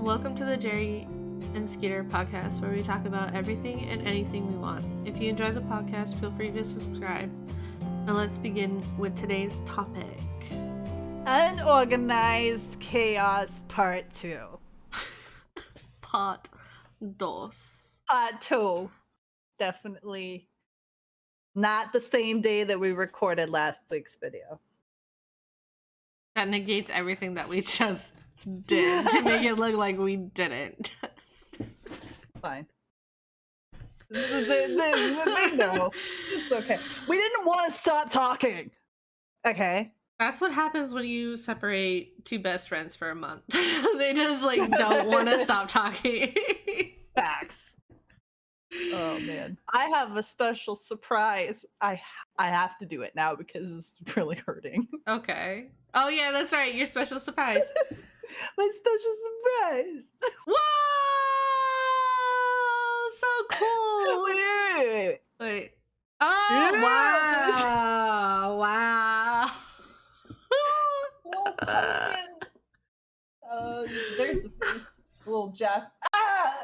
Welcome to the Jerry and Skeeter podcast, where we talk about everything and anything we want. If you enjoy the podcast, feel free to subscribe. Now let's begin with today's topic. Unorganized Chaos Part 2. Part dos. Part 2. Definitely not the same day that we recorded last week's video. That negates everything that we just did to make it look like we didn't. Fine. They know. It's okay. We didn't want to stop talking. Okay. That's what happens when you separate two best friends for a month. They just don't want to stop talking. Facts. Oh man. I have a special surprise. I have to do it now because it's really hurting. Okay. Oh yeah, that's right. Your special surprise. My special surprise. Whoa! So cool. Wait. Oh, Yeah. wow. There's the face. Little Jack. Ah!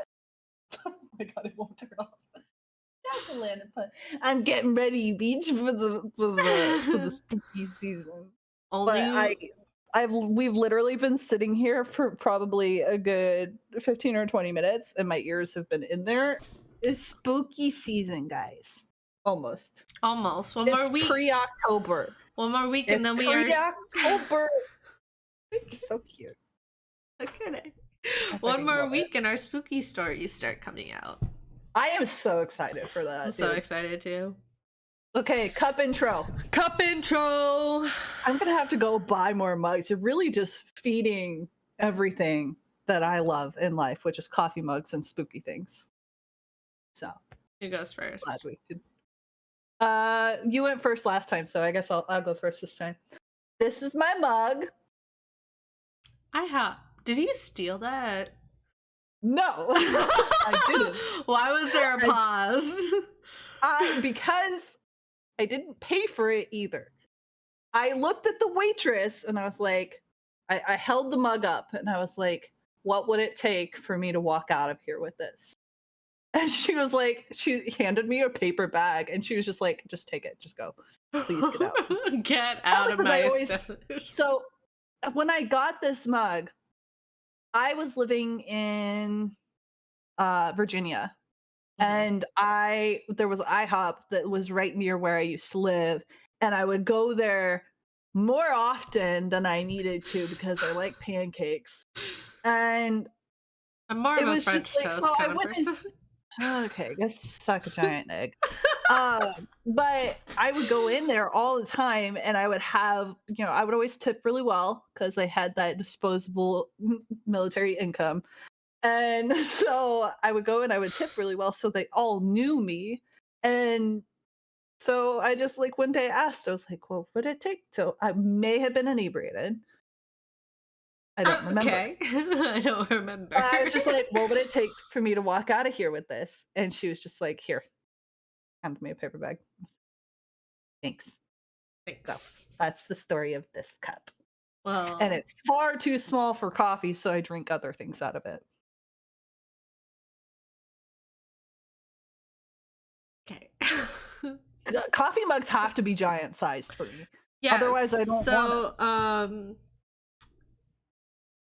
Oh my god, it won't turn off. Jack-o'-lantern pun. I'm getting ready, beach, for the spooky season. We've literally been sitting here for probably a good 15 or 20 minutes, and my ears have been in there. It's spooky season, guys. Almost. One more week. Pre-October. One more week, and then we are pre-October. So cute. Okay. One more week, and our spooky stories start coming out. I am so excited for that. I'm so excited too. Okay, cup intro. I'm gonna have to go buy more mugs. You're really just feeding everything that I love in life, which is coffee mugs and spooky things. So who goes first? Glad we could. You went first last time, so I guess I'll go first this time. This is my mug. Did you steal that? No, I didn't. Why was there a pause? Because I didn't pay for it either. I looked at the waitress and I was like, I held the mug up and I was like, what would it take for me to walk out of here with this? And she was like, she handed me a paper bag and she was just like, just take it, just go. Please get out. Get out of my stuff. So when I got this mug, I was living in Virginia. And there was IHOP that was right near where I used to live, and I would go there more often than I needed to because I like pancakes. And I'm more of a French toast kind of person. Okay, I guess suck a giant egg. But I would go in there all the time, and I would have, I would always tip really well because I had that disposable military income. And so I would go and I would tip really well, so they all knew me. And so I just one day asked, I was like, well, what would it take to, I may have been inebriated. I don't remember. Okay. I don't remember. But I was just like, what would it take for me to walk out of here with this? And she was just like, here, handed me a paper bag. Thanks. So that's the story of this cup. Well, and it's far too small for coffee, so I drink other things out of it. Okay. Coffee mugs have to be giant sized for me. Yeah. Otherwise, I don't want it.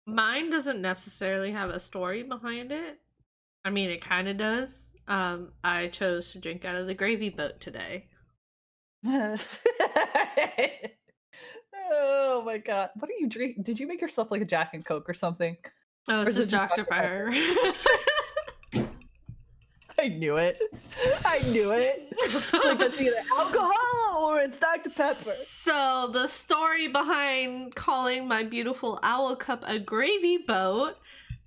Mine doesn't necessarily have a story behind it. I mean, it kind of does. I chose to drink out of the gravy boat today. Oh my god! What are you drinking? Did you make yourself a Jack and Coke or something? Oh, this is Dr. Pepper. I knew it. It's it's either alcohol or it's Dr. Pepper. So the story behind calling my beautiful owl cup a gravy boat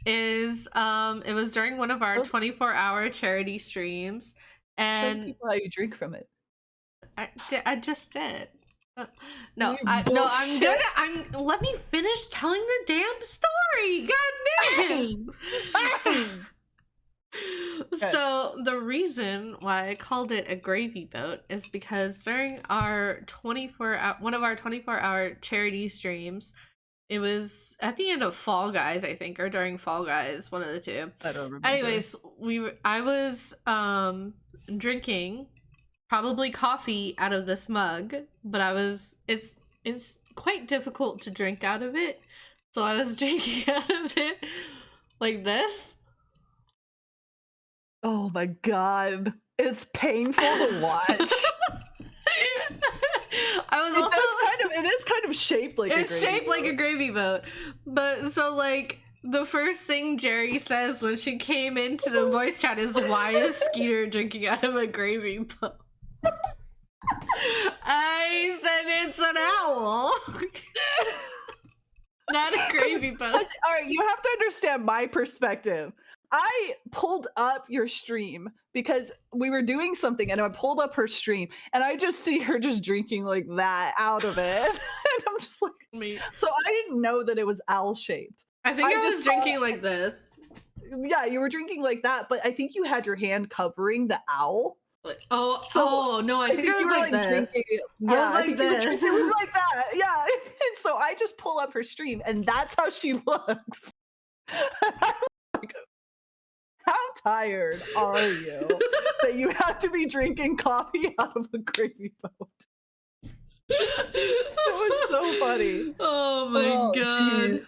is it was during one of our 24-hour charity streams, and show people how you drink from it. I just did. Let me finish telling the damn story. God damn. So the reason why I called it a gravy boat is because during our one of our 24-hour charity streams, It was at the end of Fall Guys, I think, or during Fall Guys, one of the two. I don't remember. Anyways, I was drinking probably coffee out of this mug, but it's quite difficult to drink out of it. So I was drinking out of it like this. Oh my god. It's painful to watch. It is kind of shaped like it's shaped like a gravy boat. But so like the first thing Jerry says when she came into the voice chat is, "Why is Skeeter drinking out of a gravy boat?" I said it's an owl. Not a gravy boat. All right, you have to understand my perspective. I pulled up your stream because we were doing something and I pulled up her stream and I just see her just drinking like that out of it. And I'm just like, Me. So I didn't know that it was owl shaped. I think I was drinking like this. Yeah, you were drinking like that, but I think you had your hand covering the owl. No, I think I was like this. Yeah, I was like this. It was like that. Yeah. And so I just pull up her stream and that's how she looks. Like, how tired are you that you have to be drinking coffee out of a gravy boat? It was so funny. Oh my god. Geez.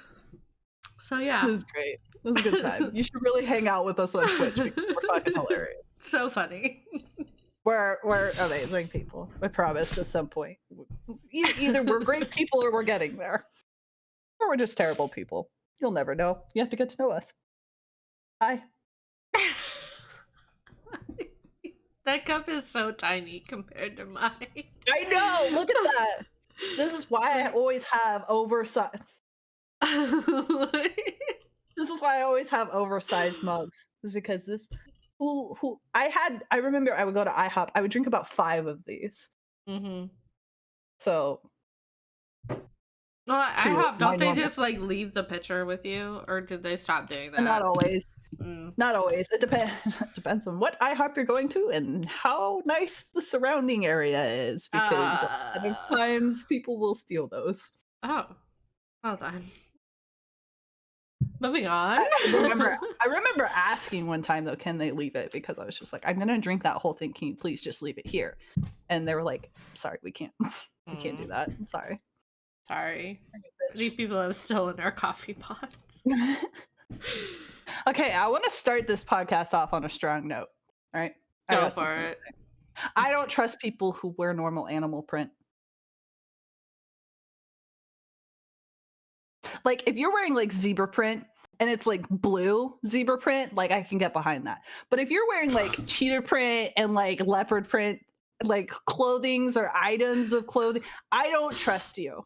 So yeah. It was great. It was a good time. You should really hang out with us on Twitch because we're fucking hilarious. So funny. We're amazing people. I promise at some point. Either we're great people or we're getting there. Or we're just terrible people. You'll never know. You have to get to know us. Hi. That cup is so tiny compared to mine. I know. Look at that. This is why I always have oversized. This is why I always have oversized mugs. Is because this. I remember I would go to IHOP. I would drink about 5 of these. Mm-hmm. So. Well, IHOP, don't they just like leave the pitcher with you, or did they stop doing that? Not always. Not always. It depends on what IHOP you're going to and how nice the surrounding area is, because other times people will steal those. Oh, well done. Moving on. I remember asking one time though, can they leave it? Because I was just like, I'm gonna drink that whole thing. Can you please just leave it here? And they were like, sorry, we can't. We can't do that. I'm sorry. Sorry. These people have stolen our coffee pots. Okay, I want to start this podcast off on a strong note. All right, go for it. I don't trust people who wear normal animal print. Like, if you're wearing like zebra print and it's like blue zebra print, like I can get behind that. But if you're wearing like cheetah print and like leopard print, like clothings or items of clothing, I don't trust you.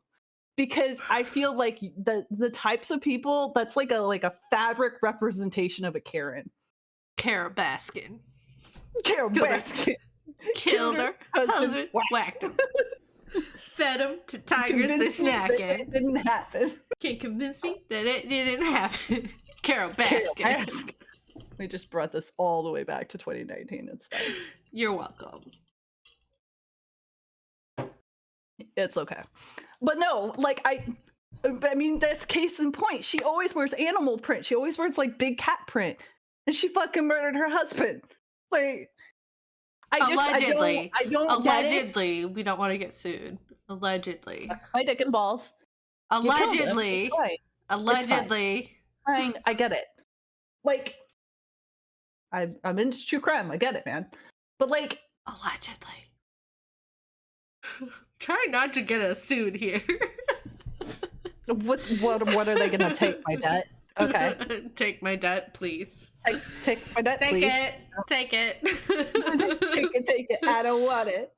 Because I feel like the types of people, that's like a fabric representation of a Karen. Carol Baskin. Carol Baskin. Killed her husband, whacked him. Fed him to tigers to snacking. It didn't happen. Can't convince me that it didn't happen. Carol Baskin. We just brought this all the way back to 2019. It's fine. You're welcome. It's okay. But no, like I mean, that's case in point. She always wears animal print. She always wears like big cat print. And she fucking murdered her husband. Like, allegedly. I don't allegedly. We don't want to get sued. Allegedly. My dick and balls. Allegedly. Allegedly. Fine, I get it. Like, I'm into true crime. I get it, man. But like, allegedly. Try not to get us sued here. What are they gonna take? My debt? Okay. Take my debt, please. Take my debt, please. Take it. Take it. I don't want it.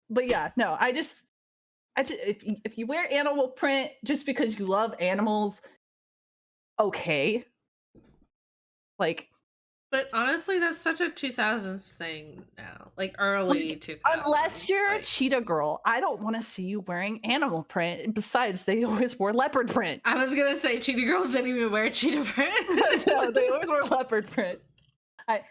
But yeah, no, I just if you wear animal print just because you love animals, okay. Like, but honestly, that's such a 2000s thing now. Like early 2000s. Unless you're a cheetah girl, I don't want to see you wearing animal print. Besides, they always wore leopard print. I was gonna say cheetah girls didn't even wear cheetah print. No, they always wore leopard print. I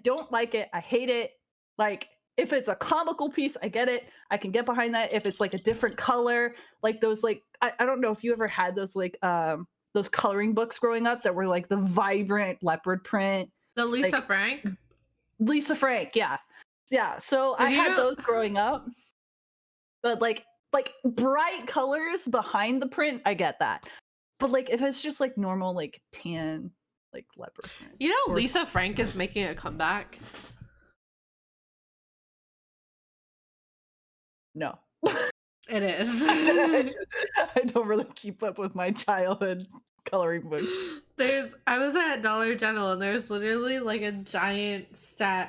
don't like it. I hate it. Like, If it's a comical piece, I get it. I can get behind that. If it's like a different color, like those like I don't know if you ever had those coloring books growing up that were like the vibrant leopard print, The Lisa like Frank. Lisa Frank, yeah. Yeah. So I Did you had know? those growing up, but like bright colors behind the print, I get that. But like if it's just like normal like tan like leopard print You know, or Lisa Frank is making a comeback. no. It is. I don't really keep up with my childhood coloring books. I was at Dollar General and there's literally like a giant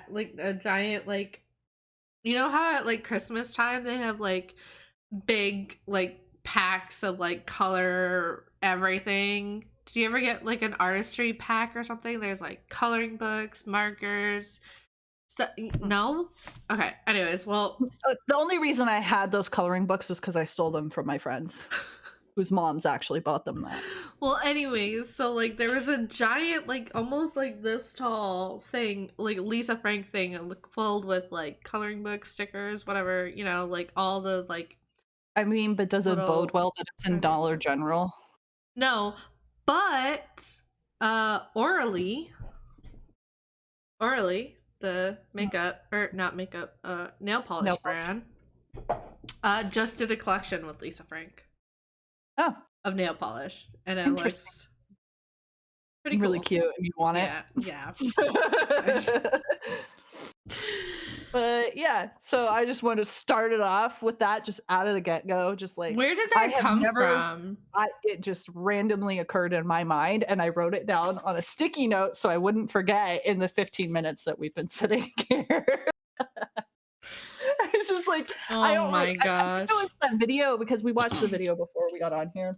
like a giant like, you know how at like Christmas time they have like big like packs of like color everything. Did you ever get like an artistry pack or something? There's like coloring books, markers. No? Okay. Anyways, well, The only reason I had those coloring books was because I stole them from my friends, whose moms actually bought them that. well, anyways, so like there was a giant, like almost like this tall thing, like Lisa Frank thing, filled with like coloring books, stickers, whatever, you know, like all the like I mean, but does it bode little well that it's in artists. Dollar General? No, but Orally, the makeup or not makeup, nail polish No. brand, just did a collection with Lisa Frank Oh, of nail polish, and it interesting. looks pretty Really cool. cute, and you want it? Yeah. But yeah, so I just want to start it off with that just out of the get-go, just like Where did I that have come never from? it just randomly occurred in my mind and I wrote it down on a sticky note so I wouldn't forget in the 15 minutes that we've been sitting here. It's just like I Oh don't my like I think gosh. it was that video because we watched the video before we got on here.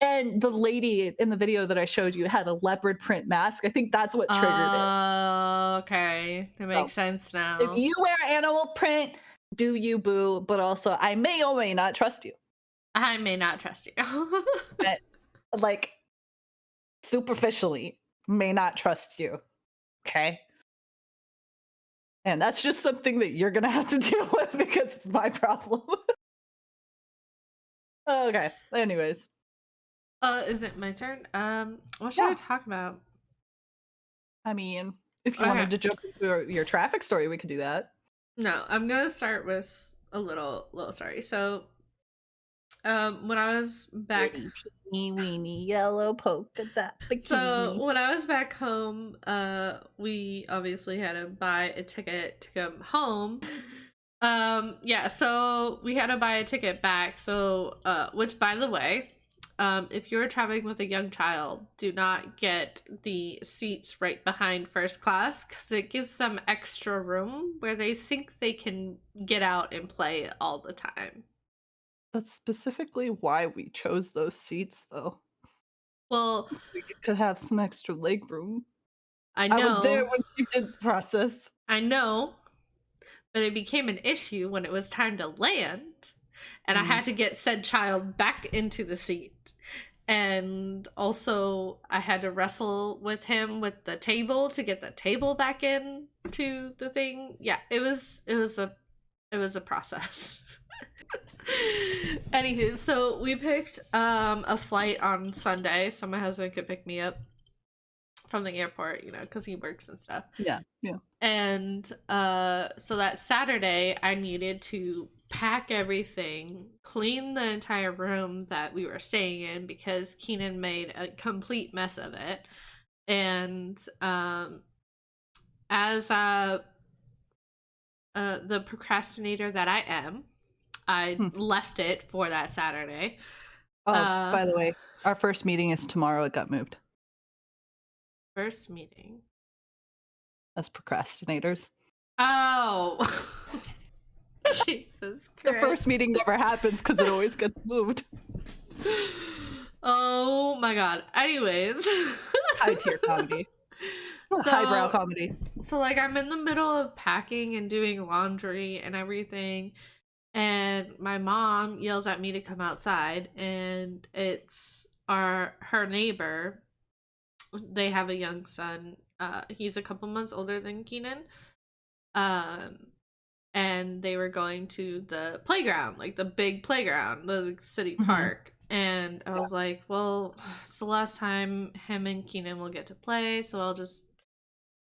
And the lady in the video that I showed you had a leopard print mask. I think that's what triggered it. Okay. That So makes sense if now. you wear animal print, do you boo? But also, I may or may not trust you. I may not trust you. But, like, superficially, may not trust you. Okay. And that's just something that you're gonna have to deal with because it's my problem. Okay. Anyways. Is it my turn? What should I Yeah. talk about? I mean, if you Okay. wanted to jump into your traffic story, we could do that. No, I'm gonna start with a little story. So, when I was back, Itty teeny weeny yellow polka dot bikini. when I was back home, we obviously had to buy a ticket to come home. Yeah, so we had to buy a ticket back. So, which by the way, if you're traveling with a young child, do not get the seats right behind first class because it gives them extra room where they think they can get out and play all the time. That's specifically why we chose those seats, though. Well, So we could have some extra leg room. I I was there know, when she did the process. I know, but it became an issue when it was time to land, and I Mm. had to get said child back into the seat. And also I had to wrestle with him with the table to get the table back in to the thing. Yeah, it was a process. Anywho, so we picked a flight on Sunday so my husband could pick me up from the airport, you know, because he works and stuff. Yeah, yeah. And so that Saturday I needed to pack everything, clean the entire room that we were staying in because Keenan made a complete mess of it. And as the procrastinator that I am, I Hmm. left it for that Saturday. Oh, by the way, our first meeting is tomorrow. It got moved. First meeting. As procrastinators. Oh. Jesus Christ. The first meeting never happens because it always gets moved. Oh my god. Anyways. High tier comedy. Highbrow comedy. So like I'm in the middle of packing and doing laundry and everything, and my mom yells at me to come outside, and it's her neighbor. They have a young son. He's a couple months older than Keenan. and they were going to the playground, like the big playground, the city Mhm. park. And I was like, well, it's the last time him and Keenan will get to play, so I'll just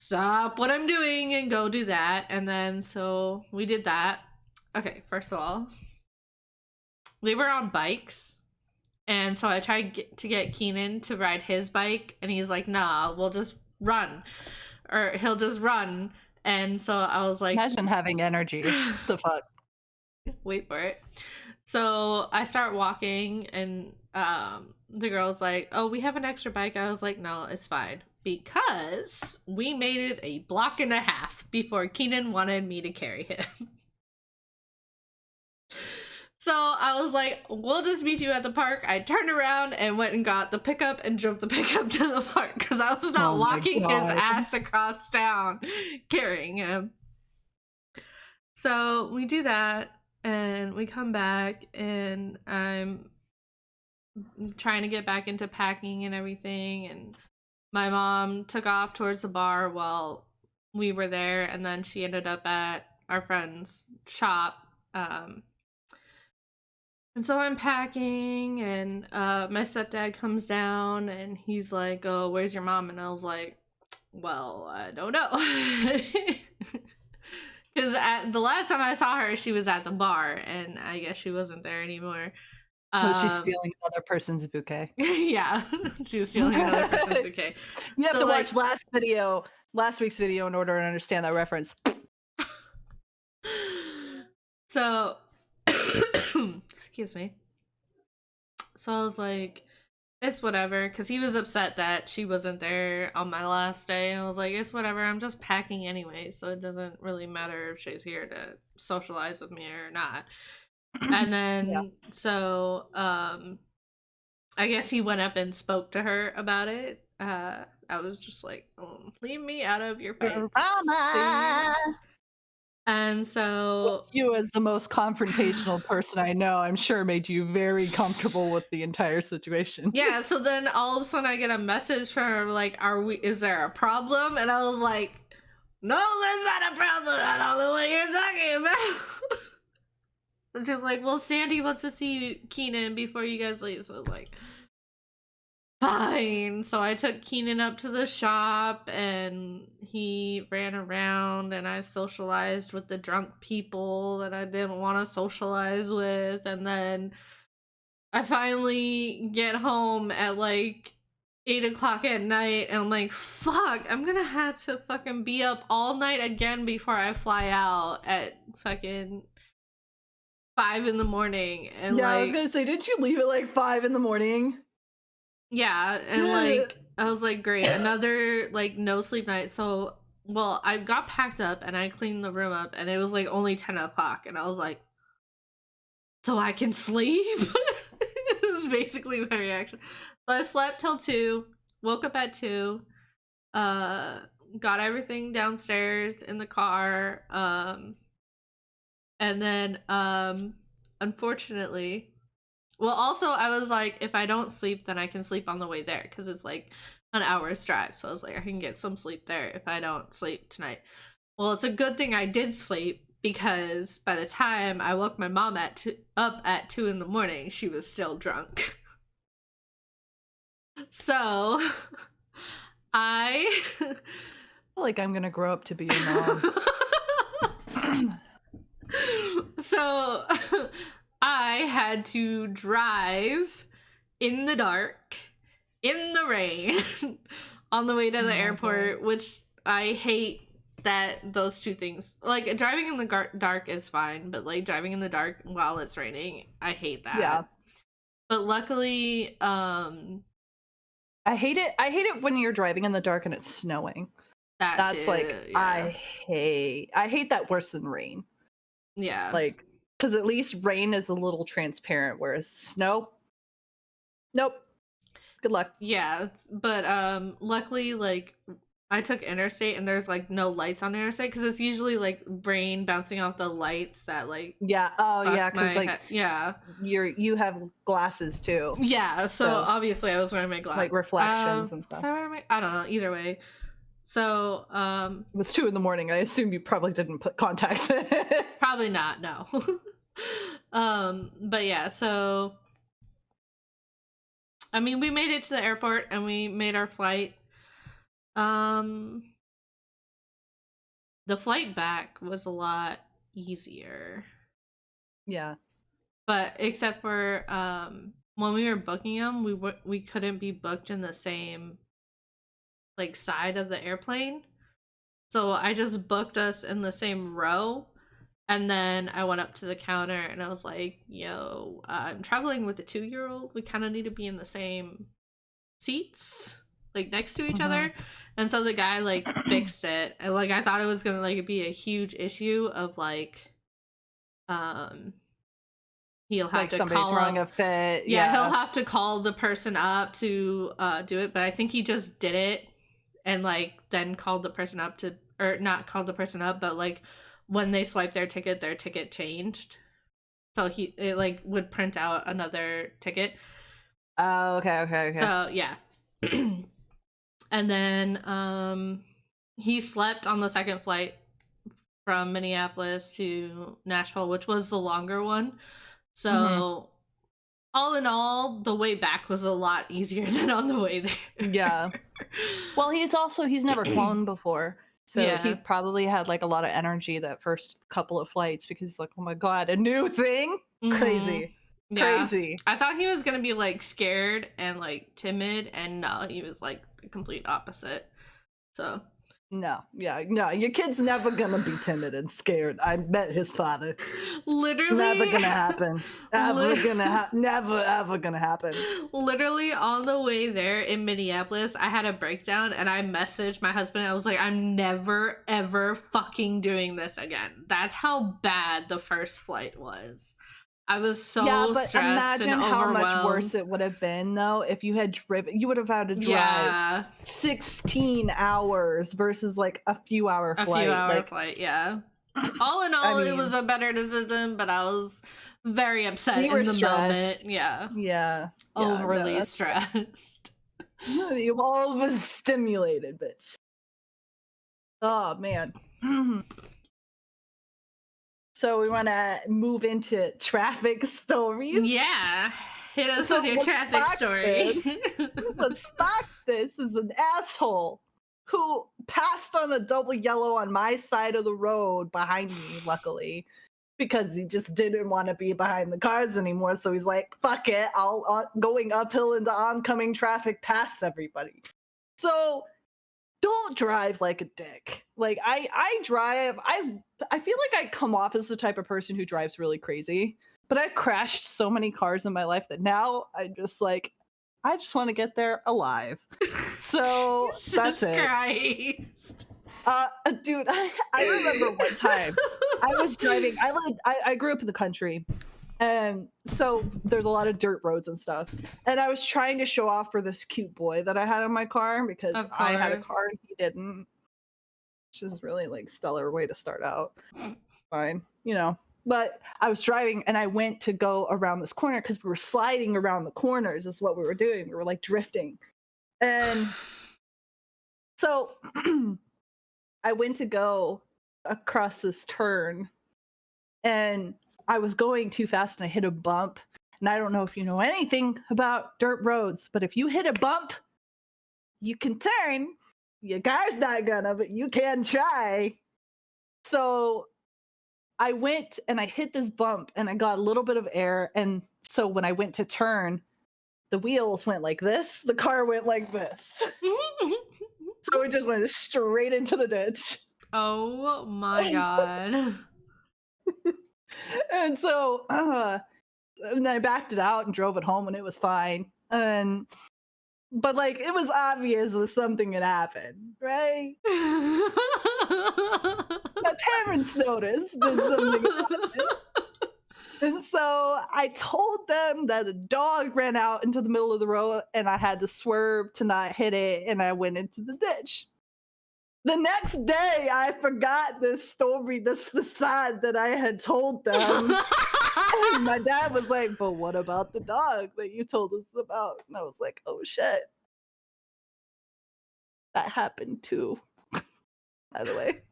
stop what I'm doing and go do that. And then so we did that. Okay, first of all, they were on bikes. And so I tried to get Keenan to ride his bike, and he's like, nah, we'll just run. Or he'll just run. And so I was like, Imagine having energy. The fuck? wait for it. So I start walking, and the girl's like, oh, we have an extra bike. I was like, no, it's fine. Because we made it a block and a half before Keenan wanted me to carry him. So I was like, we'll just meet you at the park. I turned around and went and got the pickup and drove the pickup to the park because I was not walking his ass across town carrying him. So we do that and we come back, and I'm trying to get back into packing and everything. And my mom took off towards the bar while we were there, and then she ended up at our friend's shop. And so I'm packing, and my stepdad comes down, and he's like, oh, where's your mom? And I was like, well, I don't know. Because the last time I saw her, she was at the bar, and I guess she wasn't there anymore. Was she stealing another person's bouquet? Yeah, she was stealing another person's bouquet. You have to watch last week's video in order to understand that reference. So, excuse me. So I was like, it's whatever, because he was upset that she wasn't there on my last day. I was like, it's whatever, I'm just packing anyway, so it doesn't really matter if she's here to socialize with me or not. And then so I guess he went up and spoke to her about it. I was just like, oh, leave me out of your face, please. And so you, as the most confrontational person I know, I'm sure made you very comfortable with the entire situation. Yeah, so then all of a sudden I get a message from her like, is there a problem? And I was like, no, there's not a problem. I don't know what you're talking about. And she's like, well, Sandy wants to see Keenan before you guys leave. So I was like, fine. So I took Keenan up to the shop, and he ran around, and I socialized with the drunk people that I didn't want to socialize with. And then I finally get home at like 8 o'clock at night, and I'm like, fuck, I'm gonna have to fucking be up all night again before I fly out at fucking 5 in the morning. And yeah, like, I was gonna say, didn't you leave at like 5 in the morning? Yeah, and like I was like, great, another like no sleep night. So well, I got packed up and I cleaned the room up, and it was like only 10 o'clock, and I was like, so I can sleep? It was basically my reaction. So I slept till 2, woke up at 2, got everything downstairs in the car, and then unfortunately, well, also I was like, if I don't sleep, then I can sleep on the way there, because it's like an hour's drive. So I was like, I can get some sleep there if I don't sleep tonight. Well, it's a good thing I did sleep, because by the time I woke my mom up at 2 in the morning, she was still drunk. So I feel like I'm gonna grow up to be your mom. So I had to drive in the dark, in the rain, on the way to the airport, which I hate that those two things. Like, driving in the dark is fine, but like driving in the dark while it's raining, I hate that. Yeah. But luckily, I hate it when you're driving in the dark and it's snowing. That's too, like, yeah. I hate that worse than rain. Yeah. Like, because at least rain is a little transparent, whereas snow, nope. Good luck. Yeah, but luckily, like, I took interstate, and there's like no lights on interstate, because it's usually like rain bouncing off the lights that like yeah because like you have glasses too. Yeah, so obviously I was wearing my glasses, like reflections and stuff. So I don't know, either way. So, It was 2 a.m. I assume you probably didn't put contacts in. probably not, no. But yeah, so I mean, we made it to the airport and we made our flight. Um, the flight back was a lot easier. Yeah. But except for when we were booking them, we couldn't be booked in the same like side of the airplane. So I just booked us in the same row. And then I went up to the counter and I was like, yo, I'm traveling with a 2-year-old. We kind of need to be in the same seats, like next to each other. And so the guy like fixed it. And like I thought it was gonna like be a huge issue of like he'll have Like to somebody call throwing up. a fit. Yeah, he'll have to call the person up to do it, but I think he just did it and like then called the person up to, or not called the person up, but like when they swiped their ticket changed. So it like would print out another ticket. Oh, okay. So yeah. And then he slept on the second flight from Minneapolis to Nashville, which was the longer one. So all in all, the way back was a lot easier than on the way there. Yeah. Well, he's never flown before. So he Yeah. probably had like a lot of energy that first couple of flights because he's like, oh my God, a new thing? Crazy. Yeah. Crazy. I thought he was gonna be like scared and like timid, and no, he was like the complete opposite. So No, your kid's never gonna be timid and scared. I met his father. literally Never gonna happen. Never ever gonna happen. Literally on the way there in Minneapolis, I had a breakdown and I messaged my husband. I was like, I'm never ever fucking doing this again. That's how bad the first flight was. I was so stressed imagine and how overwhelmed. much worse it would have been though if you had driven. You would have had to drive 16 hours versus like a few hour flight. Flight, yeah. All in all, it was a better decision, but I was very upset in the moment. Yeah. Overly stressed. You overstimulated, bitch. Oh man. So we want to move into traffic stories. Yeah. Hit us with your traffic story. What sparked this is an asshole who passed on a double yellow on my side of the road behind me, luckily, because he just didn't want to be behind the cars anymore. So he's like, fuck it, I'll going uphill into oncoming traffic past everybody. So don't drive like a dick. Like I drive, I feel like I come off as the type of person who drives really crazy, but I've crashed so many cars in my life that now I'm just like, I just want to get there alive. So that's it. Christ. Dude, I remember one time I was driving. I grew up in the country, and so there's a lot of dirt roads and stuff. And I was trying to show off for this cute boy that I had in my car because I had a car and he didn't. Which is really like stellar way to start out. Fine, you know. But I was driving and I went to go around this corner because we were sliding around the corners. Is what we were doing. We were like drifting, and so I went to go across this turn and I was going too fast and I hit a bump. And I don't know if you know anything about dirt roads, but if you hit a bump, you can turn. Your car's not gonna, but you can try. So I went and I hit this bump and I got a little bit of air. And so when I went to turn, the wheels went like this, the car went like this. So it just went straight into the ditch. Oh my God. And so and then I backed it out and drove it home and it was fine. But like it was obvious that something had happened, right? My parents noticed that something had happened. And so I told them that a dog ran out into the middle of the road and I had to swerve to not hit it and I went into the ditch. The next day, I forgot this story, this facade that I had told them. And my dad was like, but what about the dog that you told us about? And I was like, oh shit. That happened too. by the way.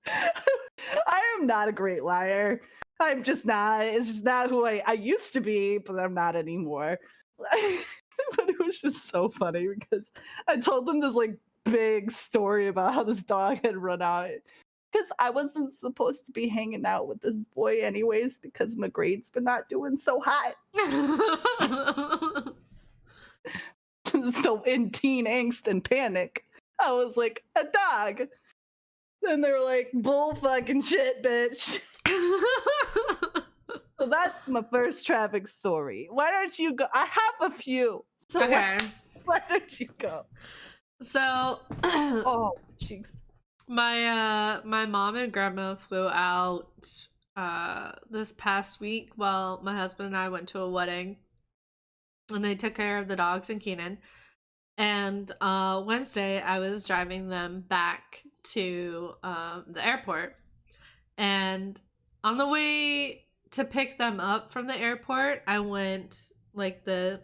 I am not a great liar. I'm just not. It's just not who I used to be, but I'm not anymore. But it was just so funny because I told them this like big story about how this dog had run out. Because I wasn't supposed to be hanging out with this boy anyways because my grades were not doing so hot. So in teen angst and panic, I was like, a dog. Then they were like, bull fucking shit, bitch. So that's my first traffic story. Why don't you go? I have a few. So Okay. why don't you go? So Oh, jeez. my mom and grandma flew out this past week while my husband and I went to a wedding, and they took care of the dogs in Keenan. And Wednesday I was driving them back to the airport, and on the way to pick them up from the airport, I went like the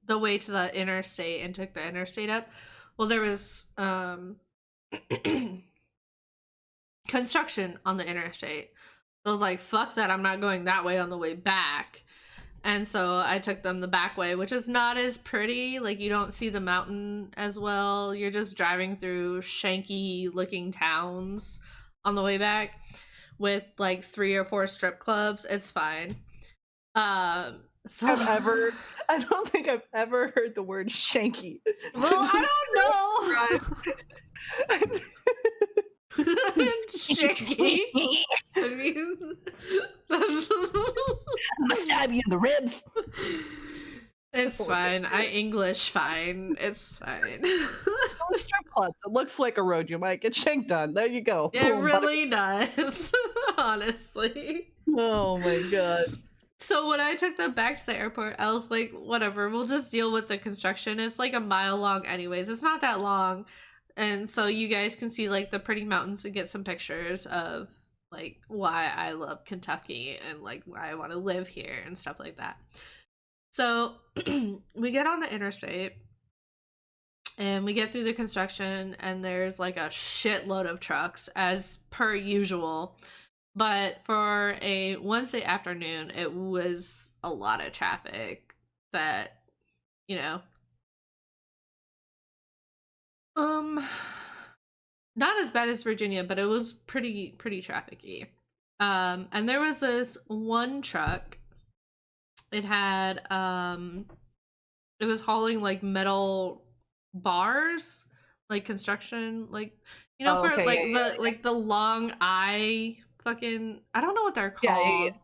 way to the interstate and took the interstate up. Well, there was construction on the interstate. So I was like, fuck that, I'm not going that way on the way back. And so I took them the back way, which is not as pretty. Like, you don't see the mountain as well. You're just driving through shanky looking towns on the way back with like 3 or 4 strip clubs. It's fine. So I don't think I've ever heard the word shanky. Well, I don't know. Shanky. I mean, I'm gonna stab you in the ribs. It's fine. I English fine. It's fine. Strip clubs. It looks like a road you might get shanked on. There you go. It really does. Honestly. Oh my god. So when I took them back to the airport, I was like, whatever, we'll just deal with the construction. It's like a mile long anyways. It's not that long. And so you guys can see like the pretty mountains and get some pictures of like why I love Kentucky and like why I want to live here and stuff like that. So we get on the interstate and we get through the construction, and there's like a shitload of trucks as per usual. But for a Wednesday afternoon, it was a lot of traffic that, you know, not as bad as Virginia, but it was pretty trafficy. And there was this one truck. It had it was hauling like metal bars, like construction, like, you know, for like like the long eye fucking, I don't know what they're called.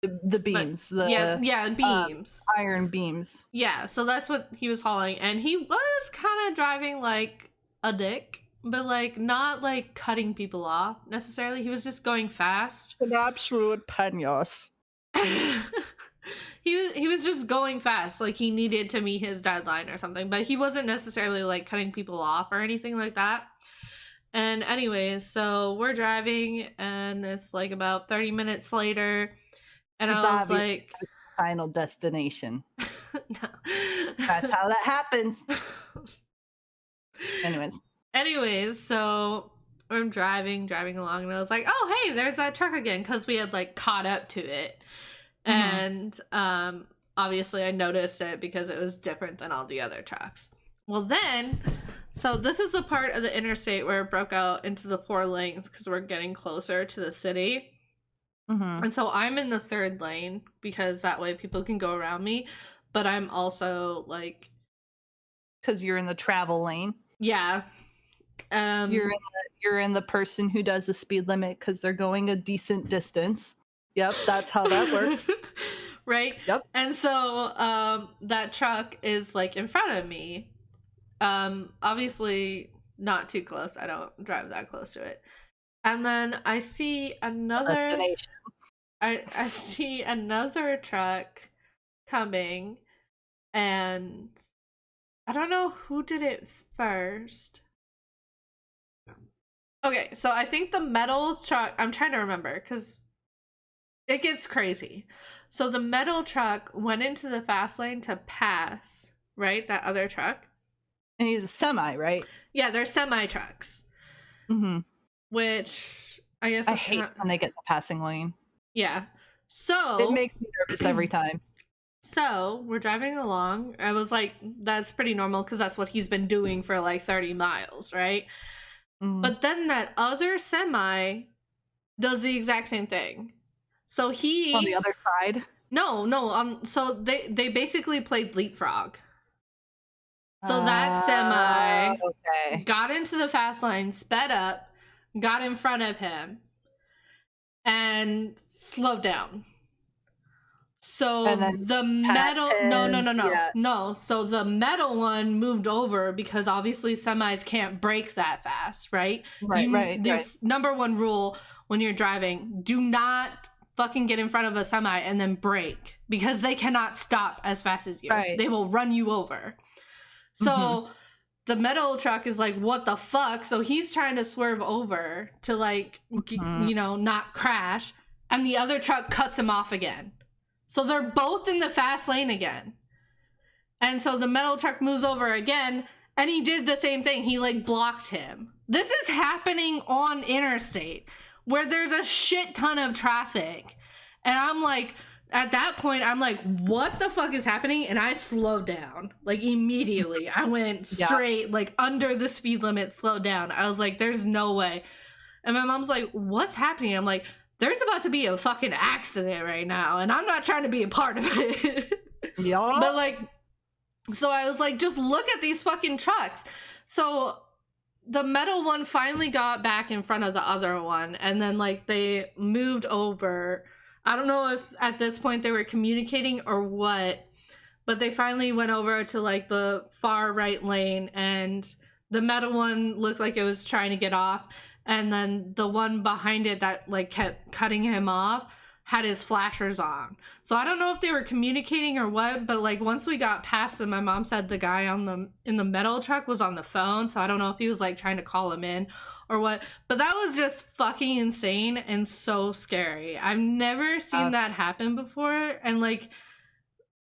The beams. Beams. Iron beams. Yeah, so that's what he was hauling, and he was kind of driving like a dick, but like not like cutting people off necessarily. He was just going fast. An absolute peños. He was just going fast, like he needed to meet his deadline or something, but he wasn't necessarily like cutting people off or anything like that. And anyways, so we're driving, and it's like about 30 minutes later, and I was like, final destination. No. That's how that happens. Anyways, so I'm driving along, and I was like, oh hey, there's that truck again, because we had like caught up to it. And obviously I noticed it because it was different than all the other trucks. Well then, so this is the part of the interstate where it broke out into the 4 lanes because we're getting closer to the city. And so I'm in the 3rd lane because that way people can go around me, but I'm also like, because you're in the travel lane. Yeah. You're in the person who does the speed limit because they're going a decent distance. Yep, that's how that works. Right? Yep. And so that truck is like in front of me. Obviously not too close. I don't drive that close to it. And then I see another I see another truck coming, and I don't know who did it first. Okay, so I think the metal truck, I'm trying to remember because it gets crazy. So the metal truck went into the fast lane to pass, right? That other truck. And he's a semi, right? Yeah, they're semi trucks. Mhm. which I guess I is kind hate of, when they get the passing lane. yeah. It So, makes me nervous every time. so we're driving along. I was like, that's pretty normal because that's what he's been doing for like 30 miles, right? Mhm. But then that other semi does the exact same thing. So On the he, other side. no, so they basically played leapfrog. So that Uh, semi okay. got into the fast lane, sped up, got in front of him, and slowed down. So And then the passed metal, him. Yeah. no. So the metal one moved over because obviously semis can't brake that fast, right? Right, right, The right. number one rule when you're driving: do not fucking get in front of a semi and then brake because they cannot stop as fast as you. Right. They will run you over. Mhm. So the metal truck is like, what the fuck? So he's trying to swerve over to like, Mhm. not crash. And the other truck cuts him off again. So they're both in the fast lane again. And so the metal truck moves over again. And he did the same thing. He like blocked him. This is happening on interstate where there's a shit ton of traffic. And I'm like, at that point, I'm like, what the fuck is happening? And I slowed down like immediately. I went Yeah. straight like under the speed limit, slowed down. I was like, there's no way. And my mom's like, what's happening? I'm like, there's about to be a fucking accident right now. And I'm not trying to be a part of it. Yeah. But like, so I was like, just look at these fucking trucks. So the metal one finally got back in front of the other one, and then like they moved over. I don't know if at this point they were communicating or what, but they finally went over to like the far right lane, and the metal one looked like it was trying to get off, and then the one behind it that like kept cutting him off had his flashers on. So I don't know if they were communicating or what, but like once we got past them, my mom said the guy in the metal truck was on the phone, so I don't know if he was like trying to call him in or what. But that was just fucking insane and so scary. I've never seen that happen before, and like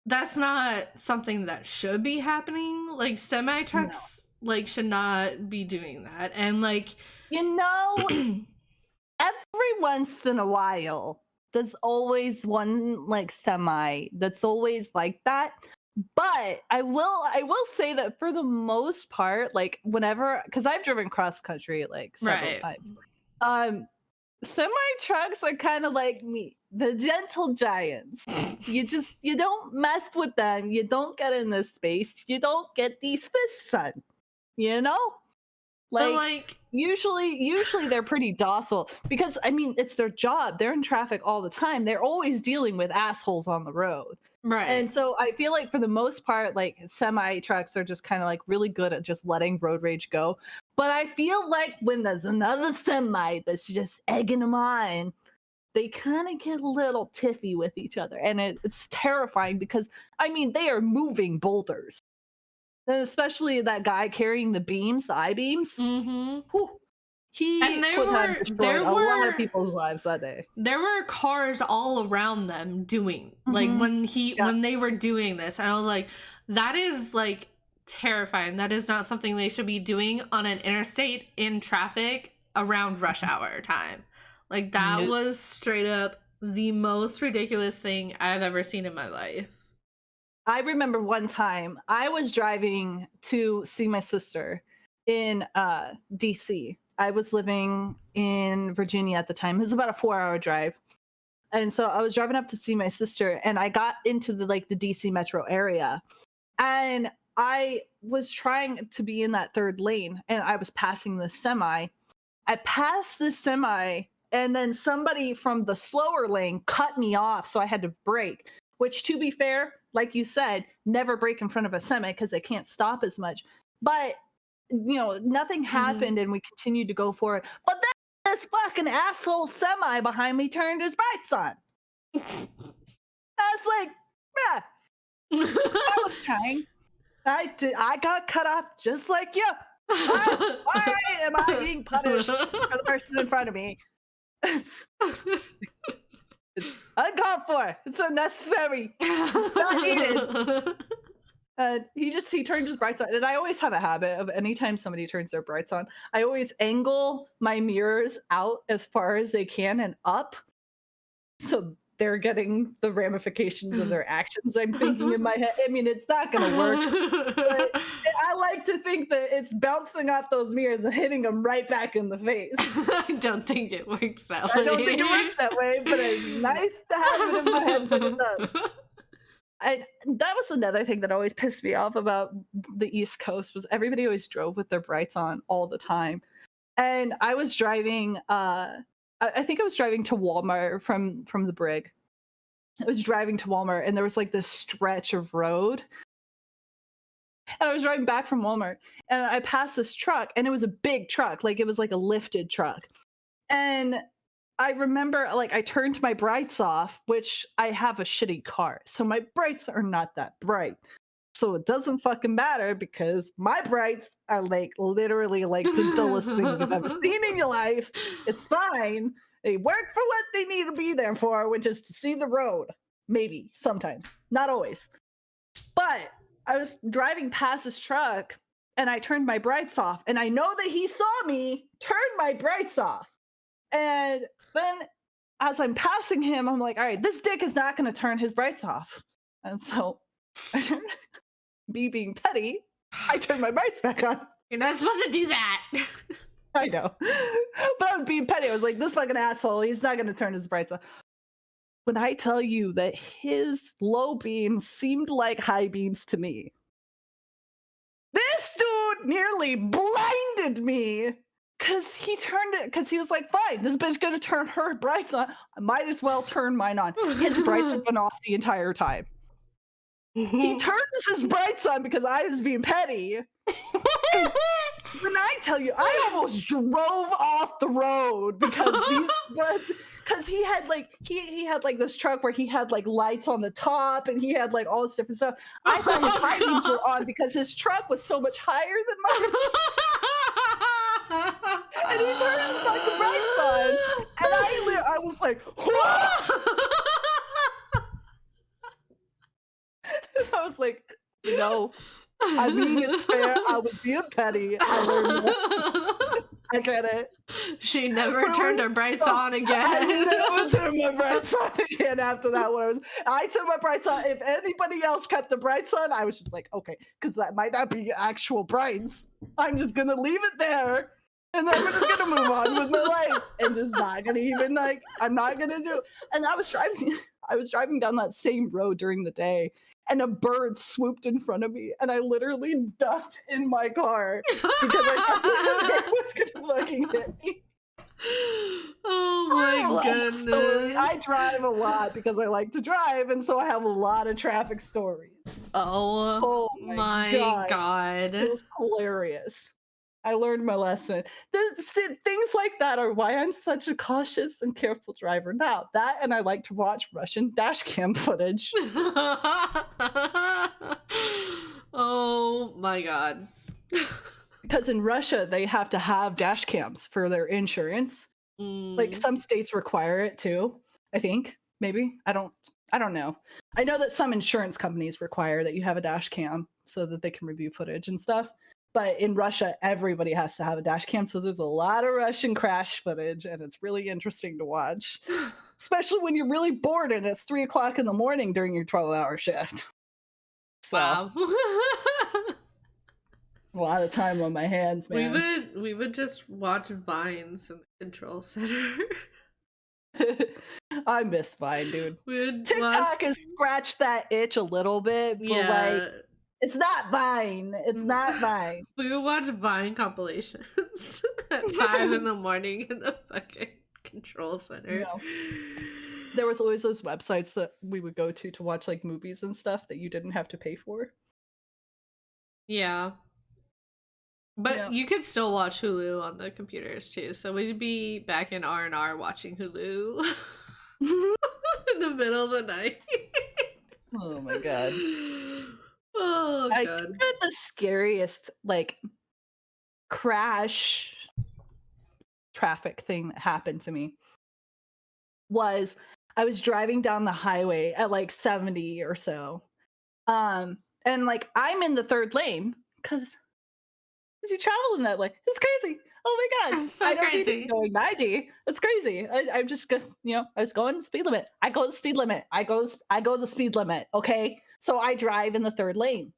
that's not something that should be happening. Like semi trucks like should not be doing that. And like every once in a while there's always one like semi that's always like that. But I will say that for the most part, like whenever, because I've driven cross country like several times, semi trucks are kind of like me, the gentle giants. You don't mess with them, you don't get in this space, you don't get these fists, son, you know. But Like like usually they're pretty docile because I mean it's their job. They're in traffic all the time. They're always dealing with assholes on the road. right. And so I feel like for the most part, like semi trucks are just kind of like really good at just letting road rage go. But I feel like when there's another semi that's just egging them on, they kind of get a little tiffy with each other. And it's terrifying because I mean they are moving boulders. And especially that guy carrying the beams, the I beams. Mm-hmm. He And could have destroyed a lot of people's lives that day. There were cars all around them doing like when they were doing this, and I was like, that is like terrifying. That is not something they should be doing on an interstate in traffic around rush hour time. Like that was straight up the most ridiculous thing I've ever seen in my life. I remember one time I was driving to see my sister in DC. I was living in Virginia at the time. It was about a 4-hour drive. And so I was driving up to see my sister, and I got into the DC metro area. And I was trying to be in that third lane, and I was passing the semi. I passed the semi, and then somebody from the slower lane cut me off, so I had to brake. Which, to be fair, like you said, never brake in front of a semi because they can't stop as much. But nothing happened, and we continued to go for it. But then this fucking asshole semi behind me turned his brights on. I was like, yeah, I was trying. I got cut off just like you. Why am I being punished for the person in front of me? It's uncalled for. It's unnecessary. It's not needed. He turned his brights on, and I always have a habit of anytime somebody turns their brights on, I always angle my mirrors out as far as they can and up, so they're getting the ramifications of their actions. I'm thinking in my head. I mean, it's not gonna work, but I like to think that it's bouncing off those mirrors and hitting them right back in the face. I don't think it works that way. I don't think it works that way, but it's nice to have it in my head that it does. That was another thing that always pissed me off about the East Coast was everybody always drove with their brights on all the time. And I was driving I think I was driving to Walmart from the Brig. I was driving to Walmart and there was like this stretch of road. And I was driving back from Walmart and I passed this truck and it was a big truck, like it was like a lifted truck. And I remember like I turned my brights off, which I have a shitty car. So my brights are not that bright. So it doesn't fucking matter because my brights are like literally like the dullest thing you've ever seen in your life. It's fine. They work for what they need to be there for, which is to see the road. Maybe, sometimes, not always. But I was driving past his truck and I turned my brights off. And I know that he saw me turn my brights off. And then as I'm passing him, I'm like, all right, this dick is not going to turn his brights off. And so I turned, me being petty, I turned my brights back on. You're not supposed to do that. I know. But I was being petty. I was like, this fucking asshole, he's not going to turn his brights off. When I tell you that his low beams seemed like high beams to me, this dude nearly blinded me because he turned it, because he was like, fine, this bitch gonna turn her brights on. I might as well turn mine on. His brights had been off the entire time. He turns his brights on because I was being petty. And when I tell you, I almost drove off the road because because he had like he had like this truck where he had like lights on the top and he had like all this different stuff. I thought his high beams were on because his truck was so much higher than mine. And he turned his fucking brights on, and I was like, I was like, no. I mean, it's fair. I was being petty. I learned that. I get it. She never turned her brights on again. I never turned my brights on again after that one. I turned my brights on. If anybody else kept the brights on, I was just like, okay, because that might not be actual brights. I'm just going to leave it there. And then we're just going to move on with my life. And just not going to even I'm not going to do it. And I was driving down that same road during the day. And a bird swooped in front of me, and I literally ducked in my car because I thought the bird was gonna fucking hit me. Oh my goodness! I drive a lot because I like to drive, and so I have a lot of traffic stories. Oh my god! It was hilarious. I learned my lesson. Things like that are why I'm such a cautious and careful driver now. That and I like to watch Russian dash cam footage. Oh my god. Because in Russia, they have to have dash cams for their insurance. Like some states require it too, I think. Maybe. I don't know. I know that some insurance companies require that you have a dash cam so that they can review footage and stuff. But in Russia, everybody has to have a dash cam. So there's a lot of Russian crash footage, and it's really interesting to watch. Especially when you're really bored and it's 3 o'clock in the morning during your 12-hour shift. So, wow. A lot of time on my hands, man. We would just watch Vines in the control center. I miss Vine, dude. TikTok has scratched that itch a little bit, but like, it's not Vine. It's not Vine. We would watch Vine compilations at 5 in the morning in the fucking control center. No. There was always those websites that we would go to watch like movies and stuff that you didn't have to pay for. Yeah. But you could still watch Hulu on the computers too. So we'd be back in R&R watching Hulu in the middle of the night. Oh my god. Oh god. I think that the scariest like crash traffic thing that happened to me was I was driving down the highway at like 70 or so. And like I'm in the third lane because you travel in that lane. It's crazy. Oh my god. It's I so don't need to be crazy. going 90. It's crazy. I'm just gonna, I was going the speed limit. I go the speed limit. I go the speed limit. Okay. So I drive in the third lane.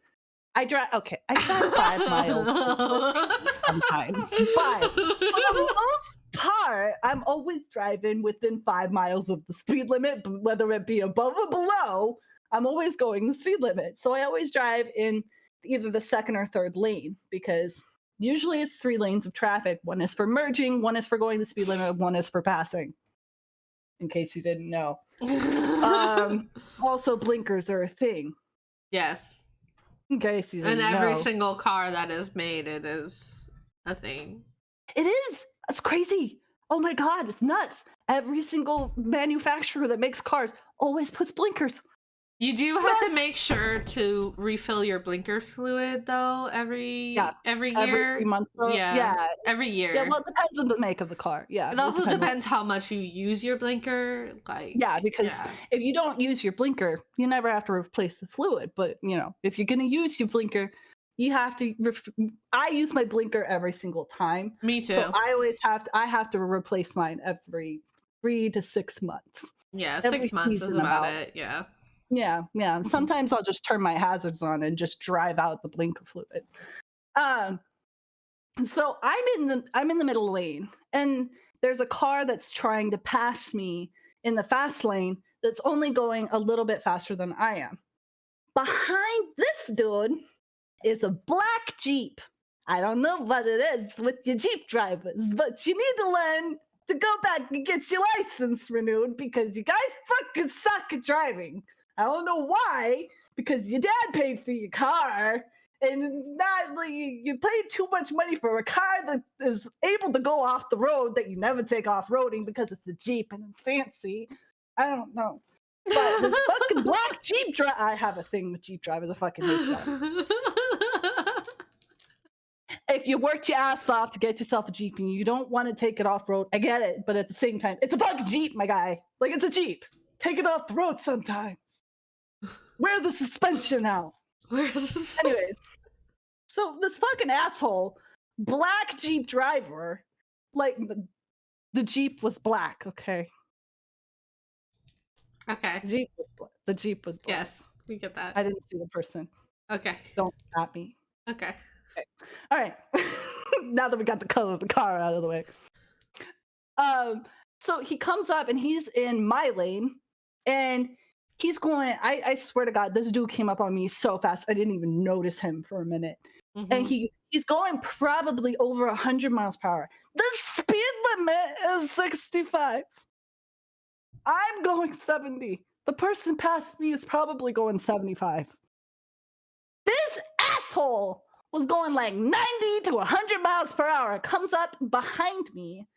I drive 5 miles sometimes, but for the most part, I'm always driving within 5 miles of the speed limit, whether it be above or below. I'm always going the speed limit. So I always drive in either the second or third lane because usually it's 3 lanes of traffic. One is for merging, one is for going the speed limit, one is for passing, in case you didn't know. Also, blinkers are a thing, Yes. in case you In didn't every know. single car that is made, it is a thing. It is. It's crazy. Oh my god, it's nuts. Every single manufacturer that makes cars always puts blinkers. You do have to Nuts. make sure to refill your blinker fluid though Yeah, every every year. 3 months. Yeah, Yeah, every yeah. year. Well, it depends on the make of the car. Yeah, It it also depends on. depends how much you use your blinker. Yeah, because Yeah. if you don't use your blinker, you never have to replace the fluid. But if you're gonna use your blinker, you have to. I use my blinker every single time, Me so too. I have to replace mine every 3 to 6 months. Yeah, Every 6 months is season about about. it. Yeah. Yeah, yeah. Mhm. Sometimes I'll just turn my hazards on and just drive out the blinker fluid. Um, so I'm in the middle lane, and there's a car that's trying to pass me in the fast lane that's only going a little bit faster than I am. Behind this dude is a black Jeep. I don't know what it is with your Jeep drivers, but you need to learn to go back and get your license renewed because you guys fucking suck at driving. I don't know why, because your dad paid for your car, and it's not like you paid too much money for a car that is able to go off the road that you never take off roading because it's a Jeep and it's fancy. I don't know. But this fucking black Jeep driver, I have a thing with Jeep drivers. I fucking hate y'all. If you worked your ass off to get yourself a Jeep and you don't want to take it off road, I get it. But at the same time, it's a fucking Jeep, my guy. Like, it's a Jeep. Take it off the road sometimes. Wear the suspension out. Anyways, so this fucking asshole, black Jeep driver, like, the Jeep was black, okay? Okay. The Jeep was black. The Jeep was black. Yes, we get that. I didn't see the person. Okay. Don't stop me. Okay. All right. Now that we got the color of the car out of the way. So he comes up and he's in my lane and he's going, I swear to God, this dude came up on me so fast. I didn't even notice him for a minute. And Mhm. he's going probably over 100 miles per hour. The speed limit is 65. I'm going 70. The person past me is probably going 75. This asshole was going like 90 to 100 miles per hour, comes up behind me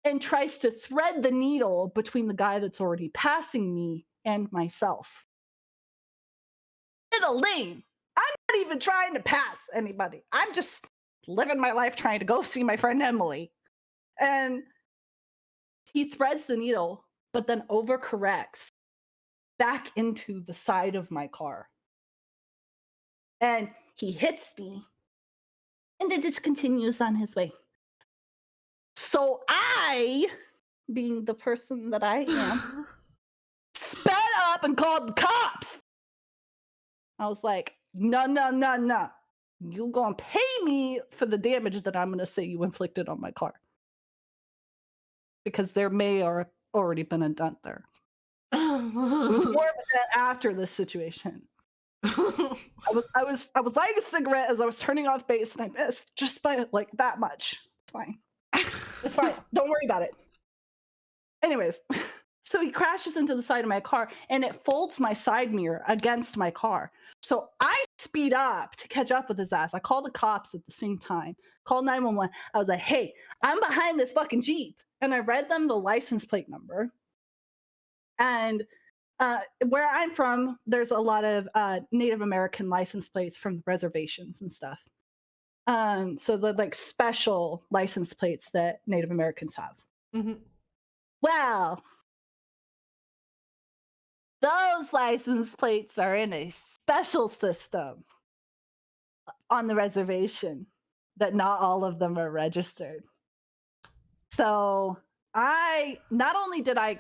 and tries to thread the needle between the guy that's already passing me and myself. In a lane. I'm not even trying to pass anybody. I'm just living my life trying to go see my friend Emily. And he threads the needle, but then overcorrects back into the side of my car. And he hits me and then just continues on his way. So I, being the person that I am, sped up and called the cops. I was like, no, no, no, no. You gonna pay me for the damage that I'm gonna say you inflicted on my car. Because there may or already been a dent there. It was more of a dent after this situation. I was lighting a cigarette as I was turning off base and I missed just by like that much. It's fine. It's fine. Don't worry about it. Anyways, so he crashes into the side of my car and it folds my side mirror against my car. So I speed up to catch up with his ass. I call the cops at the same time, call 911. I was like, hey, I'm behind this fucking Jeep. And I read them the license plate number. And where I'm from, there's a lot of Native American license plates from the reservations and stuff. So the like special license plates that Native Americans have. Mhm. Well, those license plates are in a special system on the reservation that not all of them are registered. So I not only did I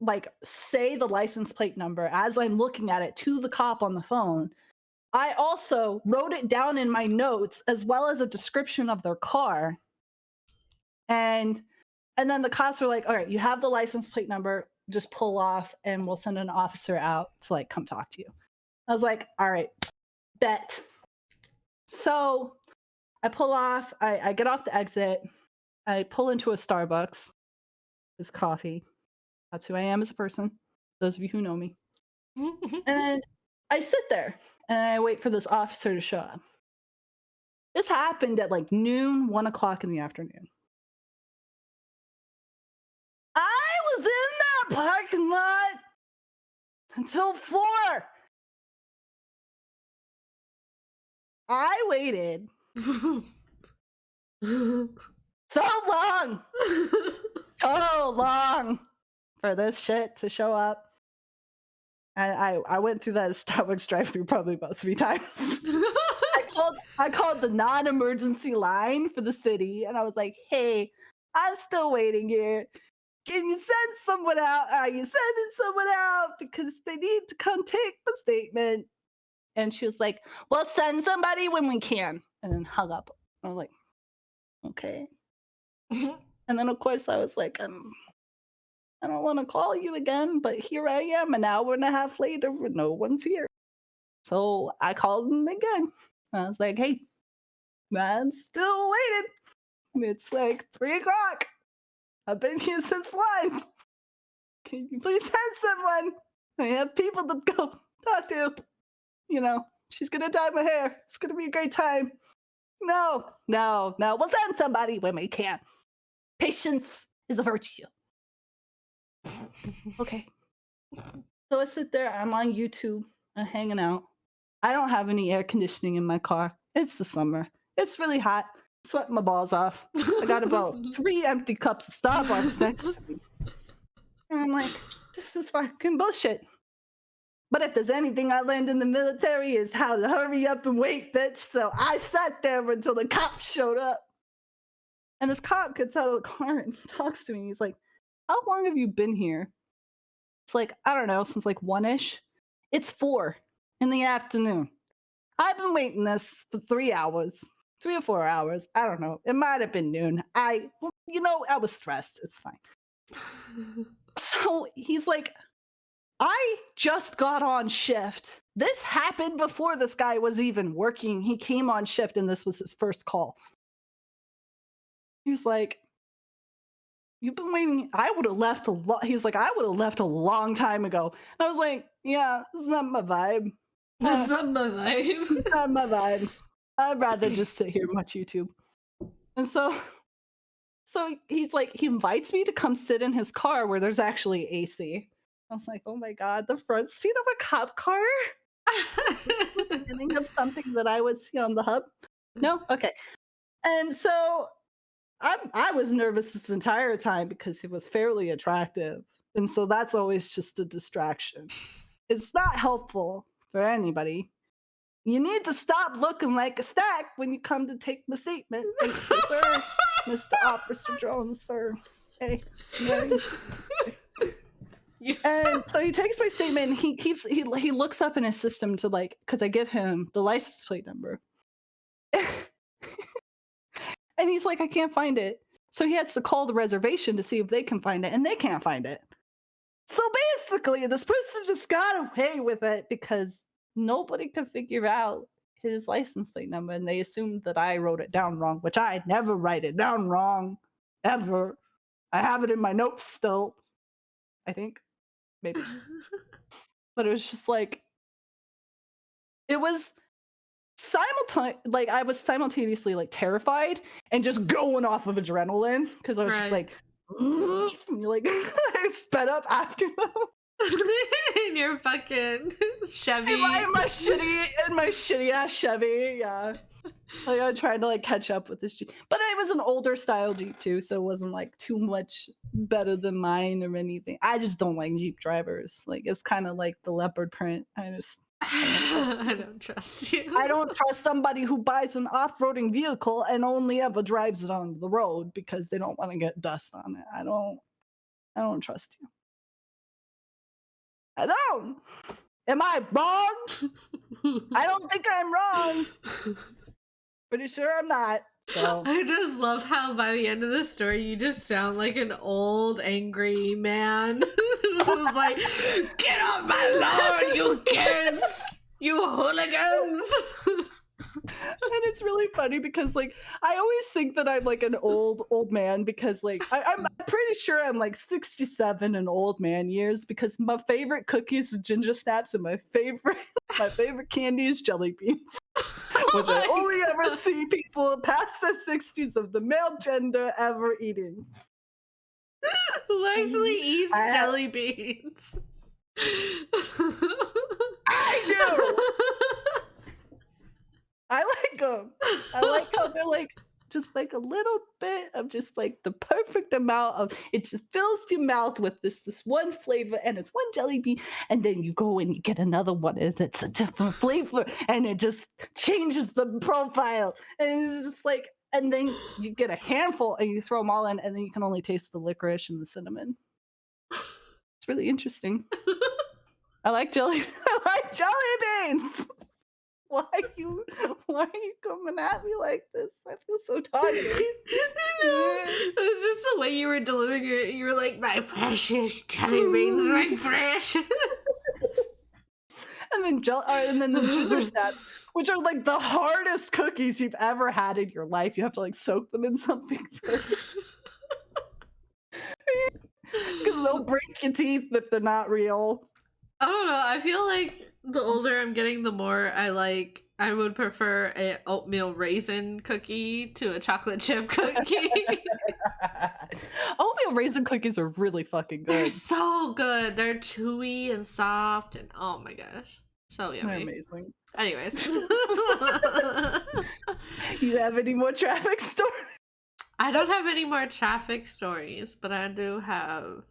like say the license plate number as I'm looking at it to the cop on the phone, I also wrote it down in my notes as well as a description of their car. And then the cops were like, "All right, you have the license plate number, just pull off and we'll send an officer out to like come talk to you." I was like, "All right, bet." So I pull off, I get off the exit, I pull into a Starbucks. It's coffee. That's who I am as a person. Those of you who know me. And I sit there and I wait for this officer to show up. This happened at like noon, 1 o'clock in the afternoon. I was in that parking lot until 4. I waited so long, so long for this shit to show up. And I went through that Starbucks drive-through probably about 3 times. I called the non-emergency line for the city, and I was like, "Hey, I'm still waiting here. Can you send someone out? Are you sending someone out? Because they need to come take the statement." And she was like, "We'll send somebody when we can," and then hung up. I was like, "Okay." And then, of course, I was like, I don't want to call you again, but here I am an hour and a half later when no one's here. So I called him again. I was like, "Hey, I'm still waiting. It's like 3 o'clock. I've been here since 1. Can you please send someone? I have people to go talk to. You know, she's going to dye my hair. It's going to be a great time." No. We'll send somebody when we can. Patience is a virtue. Okay. So I sit there. I'm on YouTube. I'm hanging out. I don't have any air conditioning in my car. It's the summer. It's really hot. Sweating my balls off. I got about 3 empty cups of Starbucks next to me. And I'm like, this is fucking bullshit. But if there's anything I learned in the military is how to hurry up and wait, bitch. So I sat there until the cop showed up. And this cop gets out of the car and talks to me. He's like, "How long have you been here?" It's like, "I don't know, since like 1-ish. It's 4 in the afternoon. I've been waiting this for 3 hours, 3 or 4 hours. I don't know. It might have been noon. I was stressed. It's fine." So he's like, "I just got on shift. This happened before this guy was even working. He came on shift and this was his first call." He was like, "You've been waiting. I would have left a lot." He was like, "I would have left a long time ago." And I was like, "Yeah, this is not my vibe. That's not my vibe. It's not my vibe. I'd rather just sit here and watch YouTube." And so he's like, he invites me to come sit in his car where there's actually AC. I was like, "Oh my God, the front seat of a cop car?" Beginning of something that I would see on the hub. No? Okay. And so I was nervous this entire time because he was fairly attractive. And so that's always just a distraction. It's not helpful for anybody. You need to stop looking like a stack when you come to take my statement. Thank you, sir. Mr. Officer Jones, sir. Hey. And so he takes my statement and he looks up in his system to like, because I give him the license plate number. And he's like, "I can't find it." So he has to call the reservation to see if they can find it, and they can't find it. So basically, this person just got away with it because nobody could figure out his license plate number, and they assumed that I wrote it down wrong, which I never write it down wrong, ever. I have it in my notes still, I think. Maybe. But it was just like, it was I was simultaneously like terrified and just going off of adrenaline because I was just like, like I sped up after them. In your fucking Chevy. In my shitty ass Chevy, yeah. Like, I tried to, like, catch up with this Jeep. But it was an older style Jeep too, so it wasn't, like, too much better than mine or anything. I just don't like Jeep drivers. Like, it's kinda like the leopard print. I don't trust I you. don't trust you. I don't trust somebody who buys an off-roading vehicle and only ever drives it on the road because they don't wanna get dust on it. I don't trust you. I don't. Am I wrong? I don't think I'm wrong. Pretty sure I'm not. So I just love how by the end of the story you just sound like an old angry man who's like, "Get off my lawn, you kids, you hooligans!" and it's really funny because like I always think that I'm like an old man because like I'm pretty sure I'm like 67 in old man years because my favorite cookies is ginger snaps and my favorite candy is jelly beans. Which I only ever see people past the 60s of the male gender ever eating. Who actually eats I- jelly beans? I do. I like them. I like how they're like just like a little bit of just like the perfect amount of it just fills your mouth with this one flavor and it's one jelly bean and then you go and you get another one and it's a different flavor and it just changes the profile and it's just like and then you get a handful and you throw them all in and then you can only taste the licorice and the cinnamon. It's really interesting. I like jelly beans. Why you coming at me like this? I feel so targeted. It was just the way you were delivering it. You were like, "My precious jelly beans, my precious." And then the ginger snaps, which are like the hardest cookies you've ever had in your life. You have to like soak them in something first. Because they'll break your teeth if they're not real. I don't know. I feel like the older I'm getting, the more I would prefer a oatmeal raisin cookie to a chocolate chip cookie. Oatmeal raisin cookies are really fucking They're good. so good. They're chewy and soft and oh my gosh. So They're yummy. amazing. Anyways. You have any more traffic stories? I don't have any more traffic stories, but I do have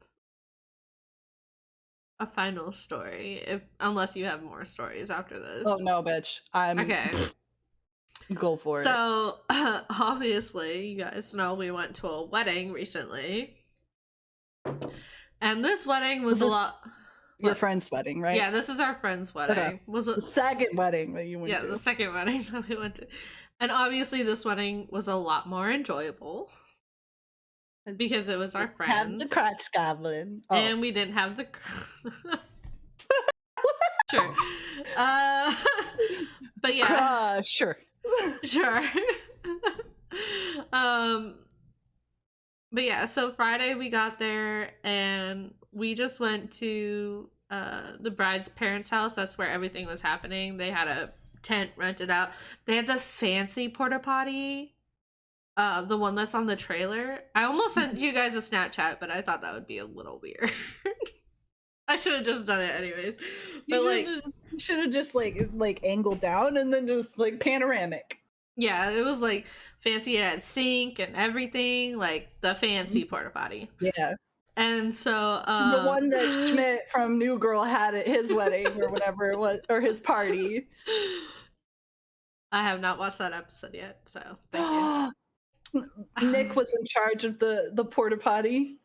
a final story. Unless you have more stories after this. Oh no, bitch. Okay. Go for it. So obviously, you guys know we went to a wedding recently. And this wedding was a lot. Your friend's wedding, right? Yeah, this is our friend's wedding. Okay. Was The second wedding that you went to. the second wedding that we went to. And obviously this wedding was a lot more enjoyable. Because it was our friends. Have the crotch goblin. Oh. And we didn't have the Sure. But yeah. Sure. Sure. But yeah, so Friday we got there and we just went to the bride's parents' house. That's where everything was happening. They had a tent rented out. They had the fancy porta potty, the one that's on the trailer. I almost sent you guys a Snapchat, but I thought that would be a little weird. I should have just done it anyways. But like, should have just like angled down and then just like panoramic. Yeah, it was like fancy. It had sink and everything, like the fancy porta potty. Yeah. And so the one that Schmidt from New Girl had at his wedding or whatever it was, or his party. I have not watched that episode yet, so thank you. Nick was in charge of the porta potty.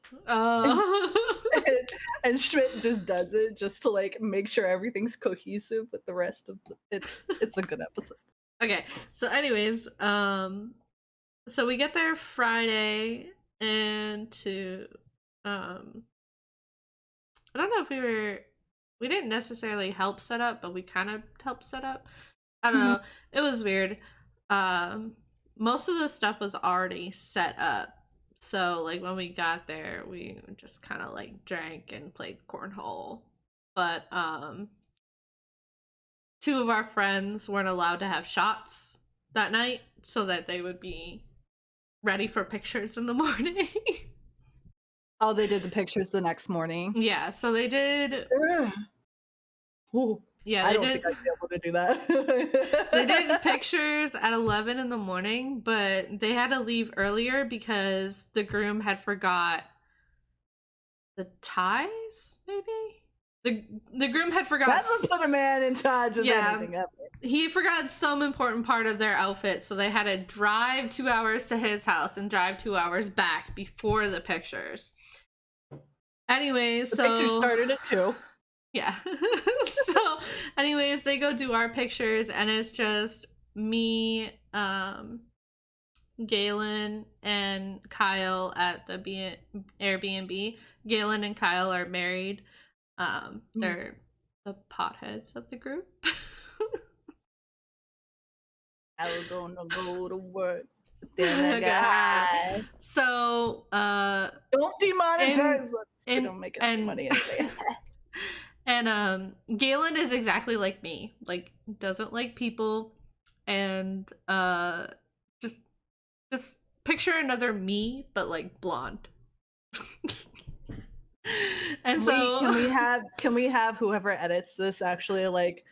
And Schmidt just does it just to like make sure everything's cohesive with the rest of it's a good episode. Okay, so anyways, so we get there Friday and I don't know if we didn't necessarily help set up, but we kind of helped set up. I don't know. It was weird. Most of the stuff was already set up. So like when we got there, we just kind of like drank and played cornhole. But two of our friends weren't allowed to have shots that night so that they would be ready for pictures in the morning. Oh, they did the pictures the next morning. Yeah, so they did. Yeah, I they don't did. think I'd be able to do that. They did pictures at 11 in the morning, but they had to leave earlier because the groom had forgot the ties, maybe? The groom had forgot. Never put a man in charge of Yeah. anything ever. He forgot some important part of their outfit, so they had to drive 2 hours to his house and drive 2 hours back before the pictures. Anyways, The pictures started at 2. Yeah. So, anyways, they go do our pictures, and it's just me, Galen, and Kyle at the Airbnb. Galen and Kyle are married. They're the potheads of the group. I was gonna go to work. Then I got high. So, don't demonetize us. We don't make any money anyway. And Galen is exactly like me. Like, doesn't like people, and just picture another me, but like blonde. And so can we have whoever edits this actually like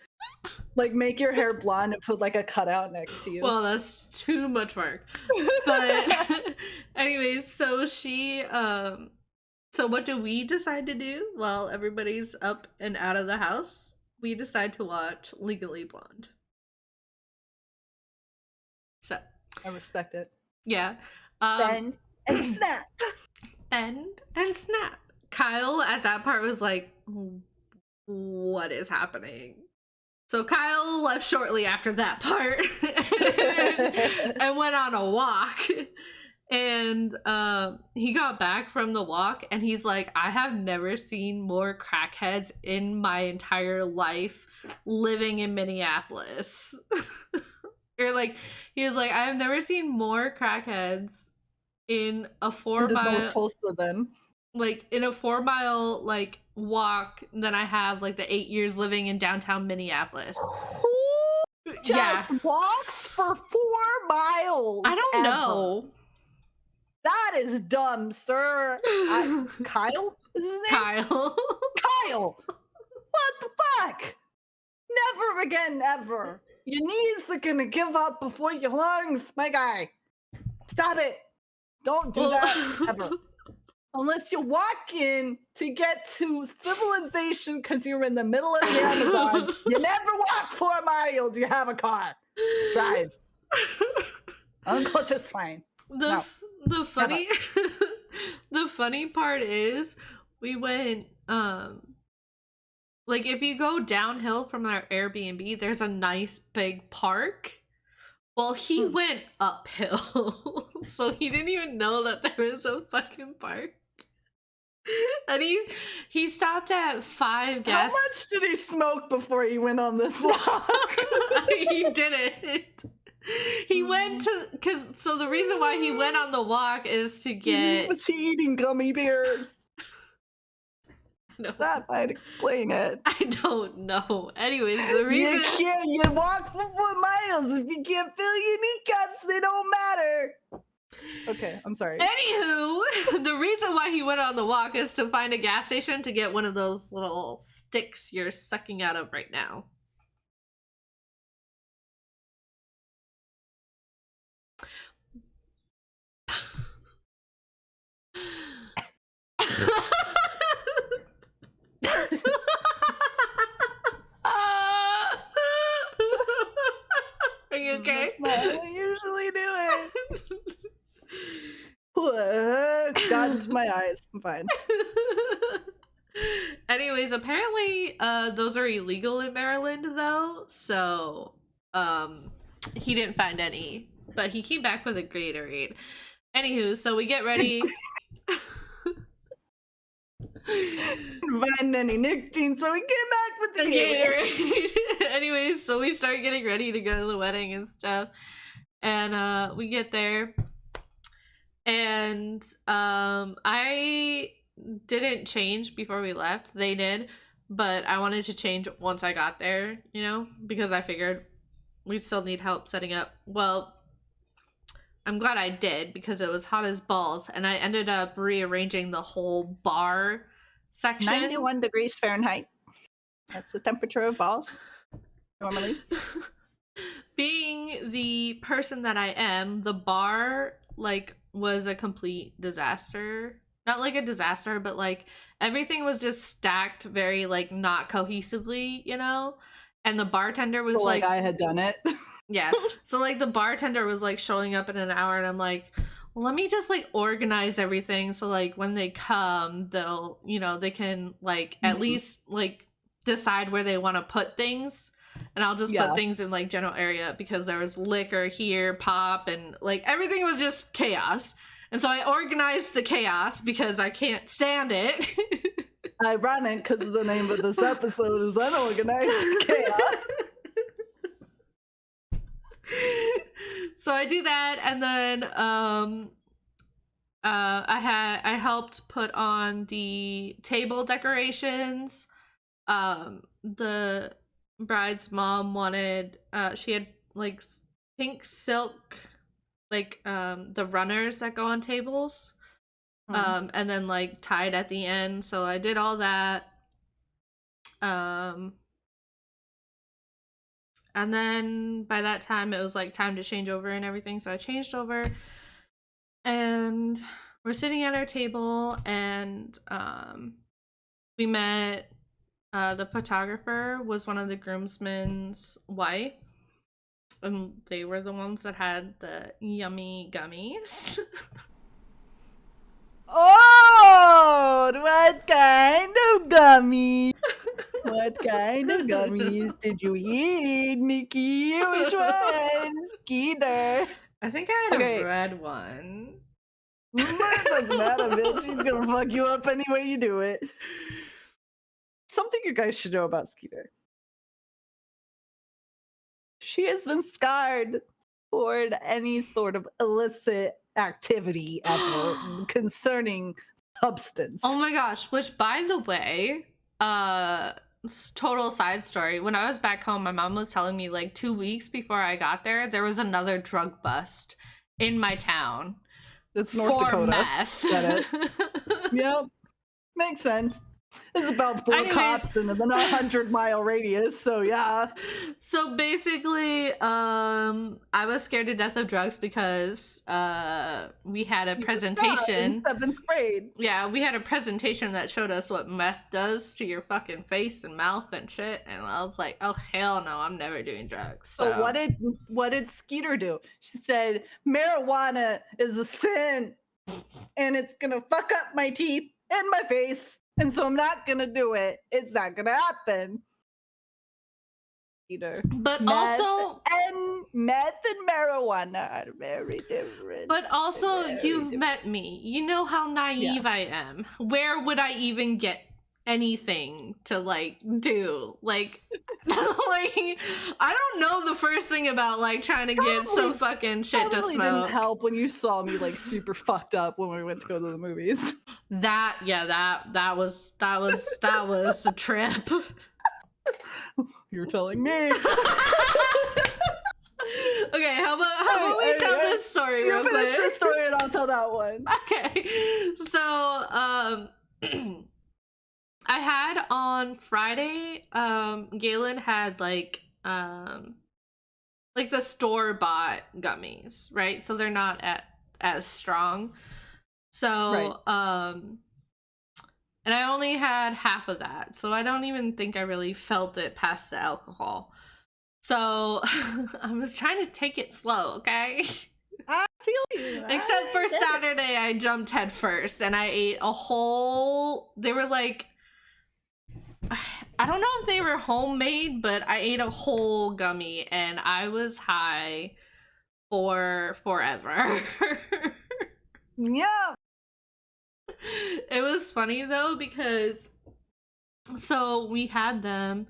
make your hair blonde and put like a cutout next to you? Well, that's too much work. But anyways, so so what do we decide to do while everybody's up and out of the house? We decide to watch Legally Blonde. So I respect it. Yeah. Bend and snap. Bend and snap. Kyle at that part was like, what is happening? So Kyle left shortly after that part and went on a walk. And he got back from the walk and he's like, I have never seen more crackheads in my entire life living in Minneapolis. Or like, he was like, I have never seen more crackheads in a 4-mile Tulsa then. Like in a 4-mile like walk than I have like the 8 years living in downtown Minneapolis. Who just walks for 4 miles? I don't know. That is dumb, sir. Kyle? Is his name? Kyle. Kyle! What the fuck? Never again, ever. Your knees are gonna give up before your lungs, my guy. Stop it. Don't do that ever. Unless you're walking to get to civilization because you're in the middle of the Amazon. You never walk 4 miles. You have a car. Drive. Uncle, it's fine. The funny the funny part is we went like if you go downhill from our Airbnb, there's a nice big park. Well, he went uphill. So he didn't even know that there was a fucking park. And he stopped at 5 gas. How much did he smoke before he went on this walk? He didn't. He went to so the reason why he went on the walk is to get. Was he eating gummy bears? No. That might explain it. I don't know. Anyways, the reason you walk for 4 miles. If you can't feel your kneecaps, they don't matter. Okay, I'm sorry. Anywho, the reason why he went on the walk is to find a gas station to get one of those little sticks you're sucking out of right now. Are you okay? That's not what I usually do it. Got into my eyes. I'm fine. Anyways, apparently those are illegal in Maryland though, so he didn't find any, but he came back with a Gatorade. Anywho, so we get ready. Didn't find any nicotine, so we came back with the Gatorade. Anyways, so we start getting ready to go to the wedding and stuff, and we get there, and I didn't change before we left. They did, but I wanted to change once I got there, you know, because I figured we'd still need help setting up. Well, I'm glad I did because it was hot as balls, and I ended up rearranging the whole bar section. 91 degrees Fahrenheit. That's the temperature of balls normally. Being the person that I am, the bar like was a complete disaster. Not like a disaster, but like everything was just stacked very like not cohesively, you know? And the bartender was So, like, like, I had done it. yeah. So like the bartender was like showing up in an hour and I'm like, well, let me just like organize everything so like when they come, they'll, you know, they can like at Mhm. least like decide where they want to put things. And I'll just Yeah. put things in like general area because there was liquor here, pop, and like everything was just chaos. And so I organized the chaos because I can't stand it. Ironic, because the name of this episode is Unorganized Chaos. So I do that, and then I helped put on the table decorations. The bride's mom wanted she had like pink silk, like the runners that go on tables, and then like tied at the end. So I did all that. Um and then by that time it was like time to change over and everything, so I changed over and we're sitting at our table and we met the photographer was one of the groomsmen's wife, and they were the ones that had the yummy gummies. Oh, what kind of gummies? What kind of gummies did you eat, Nikki? Which one? Skeeter. I think I had Okay. a red one. It doesn't matter, bitch. She's gonna fuck you up any way you do it. Something you guys should know about Skeeter. She has been scarred toward any sort of illicit activity ever concerning substance. Oh my gosh, which by the way, total side story. When I was back home, my mom was telling me like 2 weeks before I got there was another drug bust in my town. It's North for Dakota. meth. Get it? Yep. Makes sense. It's about 4 Anyways. cops in a 100-mile radius, so yeah. So basically, I was scared to death of drugs because we had a presentation. In 7th grade. Yeah, we had a presentation that showed us what meth does to your fucking face and mouth and shit, and I was like, oh hell no, I'm never doing drugs. So what did Skeeter do? She said, marijuana is a sin, and it's gonna fuck up my teeth and my face. And so I'm not gonna do it. It's not gonna happen. Either. But meth also, and marijuana are very different. But also, very you've different. met me. You know how naive I am. Where would I even get anything to like do? Like, like I don't know the first thing about like trying to get some fucking shit to Probably smoke. didn't help when you saw me like super fucked up when we went to go to the movies. That was a trip. You're telling me. Okay, how about we tell this story real quick? You finish this story and I'll tell that one. Okay, so I had on Friday, Galen had like the store-bought gummies, right? So they're not as strong. So and I only had half of that, so I don't even think I really felt it past the alcohol. So I was trying to take it slow, okay? I feel you. Except for Saturday, I jumped head first and I ate a whole. They were like, I don't know if they were homemade, but I ate a whole gummy and I was high for forever. Yeah. It was funny though because so we had them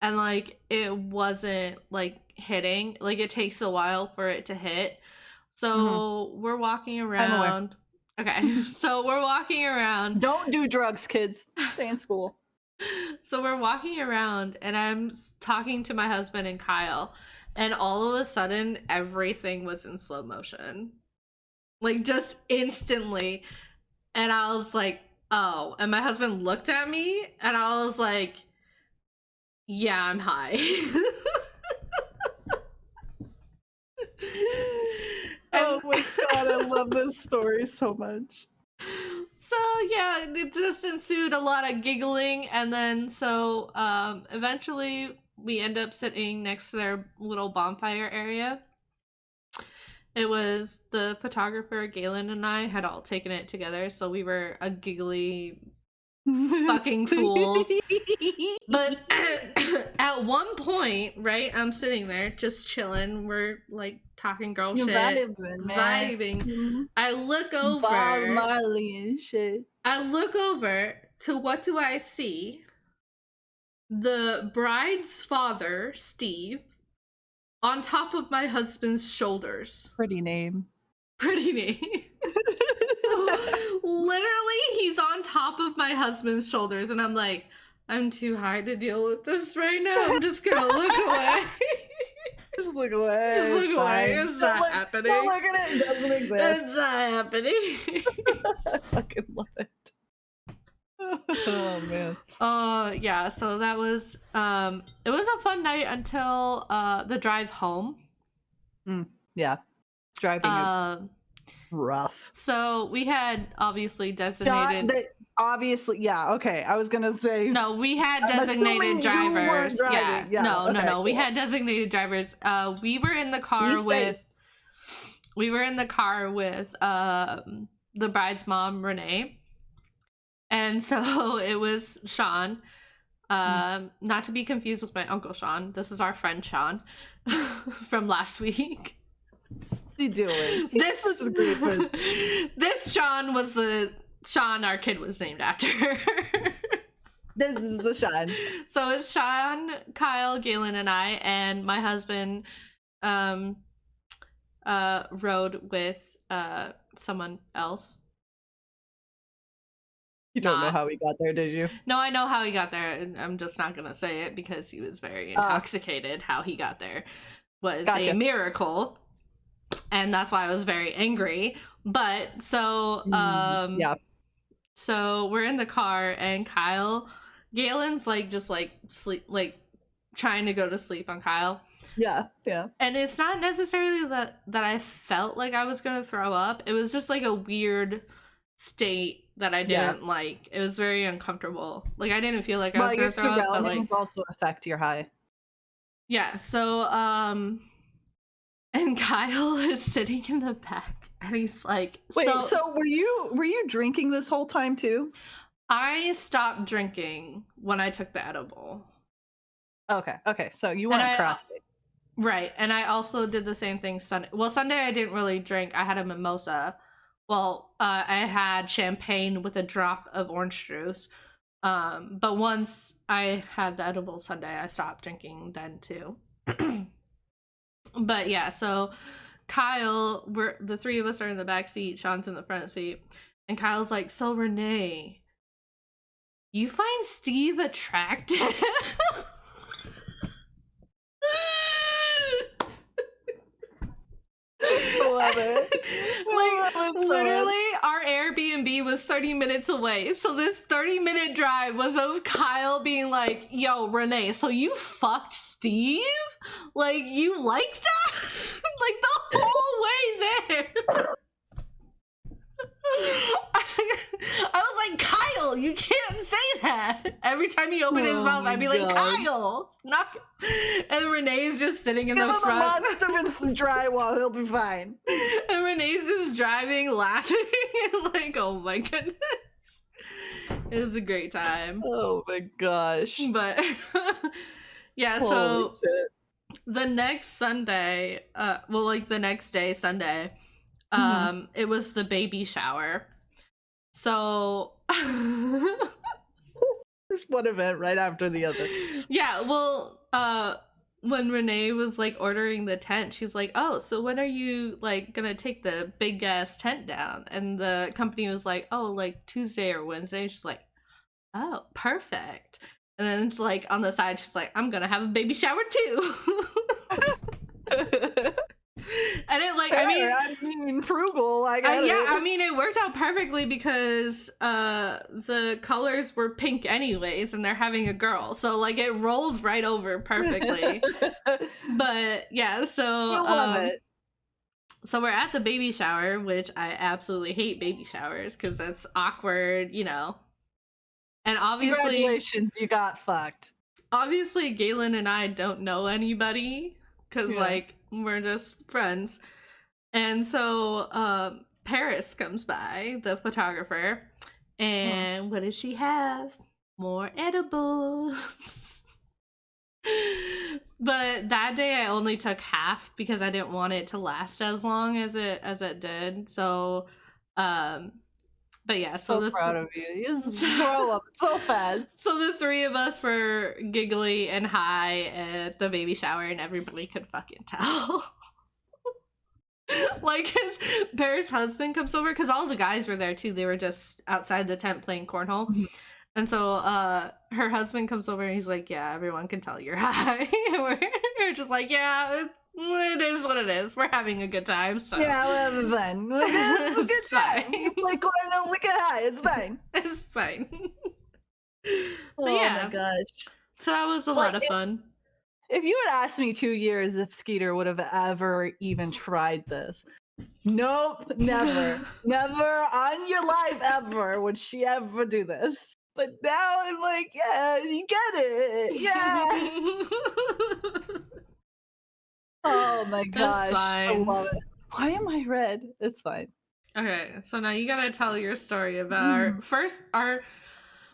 and like it wasn't like hitting, like it takes a while for it to hit. So we're walking around. Okay, so we're walking around. Don't do drugs, kids. Stay in school. So we're walking around and I'm talking to my husband and Kyle, and all of a sudden everything was in slow motion. Like just instantly. And I was like, oh. And my husband looked at me and I was like, Yeah, I'm high. Oh And my god, I love this story so much. so yeah, it just ensued a lot of giggling, and then so eventually we end up sitting next to their little bonfire area. It was the photographer Galen and I had all taken it together, so we were a giggly fucking fools. But at one point, right, I'm sitting there just chilling. We're like talking girl You're shit, vibing, man. vibing. I look Bob over. Marley and shit. I look over to what do I see? The bride's father, Steve, on top of my husband's shoulders. Pretty name. Pretty name. Literally, he's on top of my husband's shoulders, and I'm like, I'm too high to deal with this right now. I'm just gonna look away. Just look away. Just look it's away. fine. It's not happening. Don't look at it. It doesn't exist. It's not happening. I fucking love it. Oh man. Yeah, so that was it was a fun night until the drive home. Yeah. Driving is rough. So we had obviously designated Obviously, yeah, okay. I was gonna say no, we had I'm designated assuming you weren't drivers. Yeah. driving. Yeah, No, okay, no. We cool. had designated drivers. We were in the car with the bride's mom, Renee. And so it was Sean. Not to be confused with my uncle Sean. This is our friend Sean from last week. What's he doing? This is great. This Sean was the Sean our kid was named after. This is the Sean. So it's Sean, Kyle, Galen, and I, and my husband rode with someone else. You don't know how he got there, did you? No, I know how he got there. I'm just not gonna say it because he was very intoxicated. How he got there was a miracle, and that's why I was very angry. But so yeah. So we're in the car, and Galen's like just like sleep, like trying to go to sleep on Kyle. Yeah, yeah. And it's not necessarily that I felt like I was gonna throw up. It was just like a weird state that I didn't like. It was very uncomfortable. Like I didn't feel like I was gonna throw up, but like also affect your high. Yeah, so and Kyle is sitting in the back and he's like, wait, so were you drinking this whole time too? I stopped drinking when I took the edible. Okay, so you weren't CrossFit. Right, and I also did the same thing Sunday. Well, Sunday I didn't really drink. I had a mimosa. Well, I had champagne with a drop of orange juice. But once I had the edible Sunday, I stopped drinking then too. But yeah, so Kyle, the three of us are in the back seat, Sean's in the front seat, and Kyle's like, so Renee, you find Steve attractive? Love it. Like literally our Airbnb was 30 minutes away, so this 30-minute drive was of Kyle being like, yo Renee, so you fucked Steve? Like you like that? Like the whole way there. I was like, Kyle, you can't say that. Every time he opened his mouth, I'd be like, Kyle, not. And Renee's just sitting in the front. Give him a monster and some drywall, he'll be fine. And Renee's just driving, laughing, and like, oh my goodness. It was a great time. Oh my gosh. But yeah, Holy so shit. the next Sunday, the next day, Sunday, it was the baby shower. So there's one event right after the other. Yeah, well, when Renee was like ordering the tent, she's like, oh, so when are you like gonna take the big ass tent down? And the company was like, oh, like Tuesday or Wednesday. She's like, oh, perfect. And then it's like on the side, she's like, I'm gonna have a baby shower too. And it like, I Fair, mean, I'm being frugal, I get yeah, I it. mean, it worked out perfectly because the colors were pink anyways, and they're having a girl, so like it rolled right over perfectly. But yeah, I love it. so we're at the baby shower, which I absolutely hate baby showers because that's awkward, you know. And Congratulations, you got fucked. obviously, Galen and I don't know anybody because Yeah. like we're just friends. And so Paris comes by, the photographer, Huh. and what does she have? More edibles. But that day I only took half because I didn't want it to last as long as it did. So um but yeah, so So this proud of you. You just grow up so fast. so the three of us were giggly and high at the baby shower and everybody could fucking tell. Like his Bear's husband comes over because all the guys were there too. They were just outside the tent playing cornhole. Mhm. And so her husband comes over and he's like, yeah, everyone can tell you're high. And we're just like, yeah, it is what it is. We're having a good time. So Yeah, we're having fun. It's a it's good time. You fine. play corner, we get high. It's fine. It's fine. But Oh my yeah, gosh. so that was a Like lot of fun. if you had asked me 2 years if Skeeter would have ever even tried this. Nope, never. Never on your life ever would she ever do this. But now I'm like, yeah, you get it. Yeah. Oh my That's gosh. I fine. love it. Why am I red? It's fine. Okay, so now you gotta tell your story about Mm. our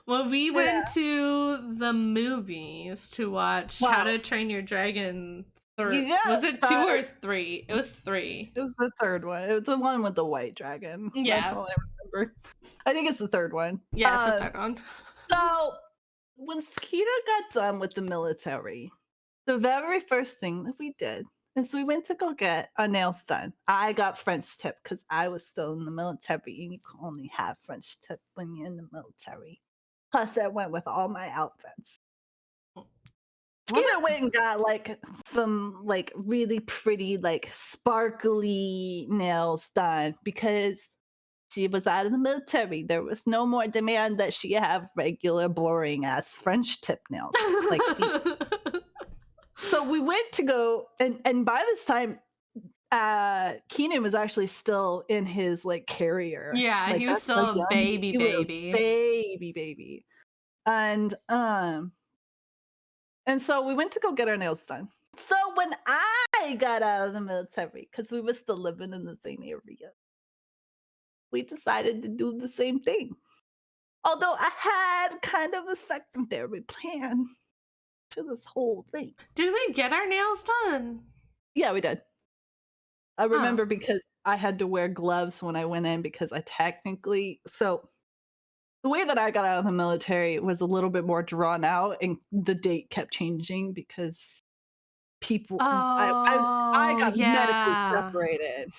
when we Yeah. went to the movies to watch How Wow. to Train Your Dragon. You gotta Was it 2 start. or 3? It was 3. It was the third one. It was the one with the white dragon. That's Yeah, all I remember. I think it's the third one. yeah, it's the third one. So when Skeeter got done with the military, the very first thing that we did is we went to go get our nails done. I got French tip because I was still in the military, and you can only have French tip when you're in the military. Plus, that went with all my outfits. What? Skeeter went and got like some like really pretty, like sparkly nails done because she was out of the military. There was no more demand that she have regular boring ass French tip nails. Like so we went to go and by this time Keenan was actually still in his like carrier. Yeah, Like he was that's how still a young baby he was, baby. baby. And so we went to go get our nails done. So when I got out of the military, because we were still living in the same area, we decided to do the same thing. Although I had kind of a secondary plan to this whole thing. Did we get our nails done? Yeah, we did. I Oh. remember because I had to wear gloves when I went in because I technically so the way that I got out of the military was a little bit more drawn out and the date kept changing because people I Oh, got medically yeah. separated.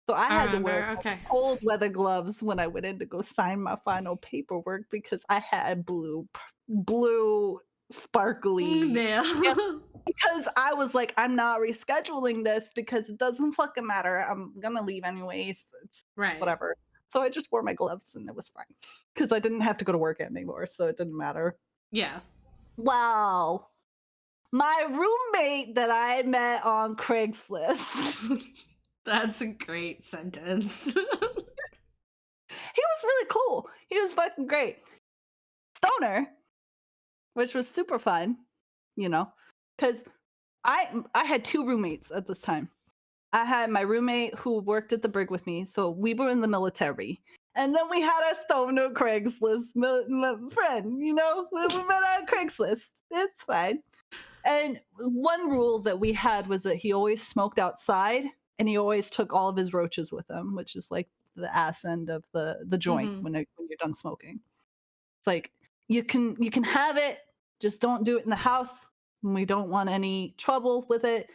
So I I had to wear remember. like Okay. cold weather gloves when I went in to go sign my final paperwork because I had blue sparkly yeah, Nail. because I was like, I'm not rescheduling this because it doesn't fucking matter. I'm gonna leave anyways. It's Right. whatever. So I just wore my gloves and it was fine because I didn't have to go to work anymore, so it didn't matter. Yeah. Wow. My roommate that I met on Craigslist, That's a great sentence. he was really cool. He was fucking great. Stoner, which was super fun, you know, because I had 2 roommates at this time. I had my roommate who worked at the brig with me, so we were in the military. And then we had a stoner Craigslist friend, you know, we met on Craigslist. It's fine. And one rule that we had was that he always smoked outside and he always took all of his roaches with him, which is like the ass end of the joint Hmm. when you're done smoking. It's like you can have it, just don't do it in the house. We don't want any trouble with it.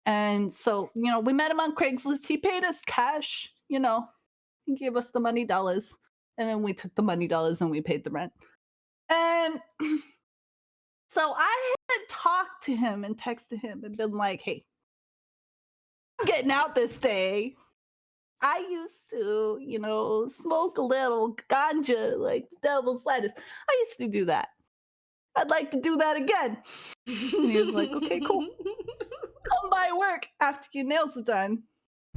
And so, you know, we met him on Craigslist. He paid us cash, you know, he gave us the money dollars. And then we took the money dollars and we paid the rent. And so I had talked to him and texted him and been like, hey, I'm getting out this day. I used to, smoke a little ganja like devil's lettuce. I used to do that. I'd like to do that again. And he was like, okay, cool. Come by work after your nails are done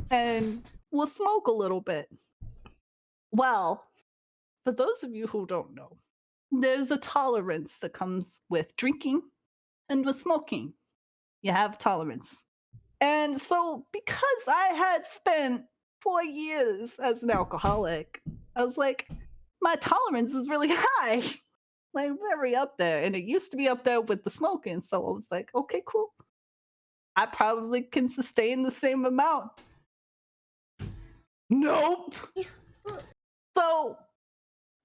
and we'll smoke a little bit. Well, for those of you who don't know, there's a tolerance that comes with drinking and with smoking. You have tolerance. And so, because I had spent 4 years as an alcoholic, I was like, my tolerance is really high, like very up there. And it used to be up there with the smoking. So I was like, okay, cool. I probably can sustain the same amount. Nope. So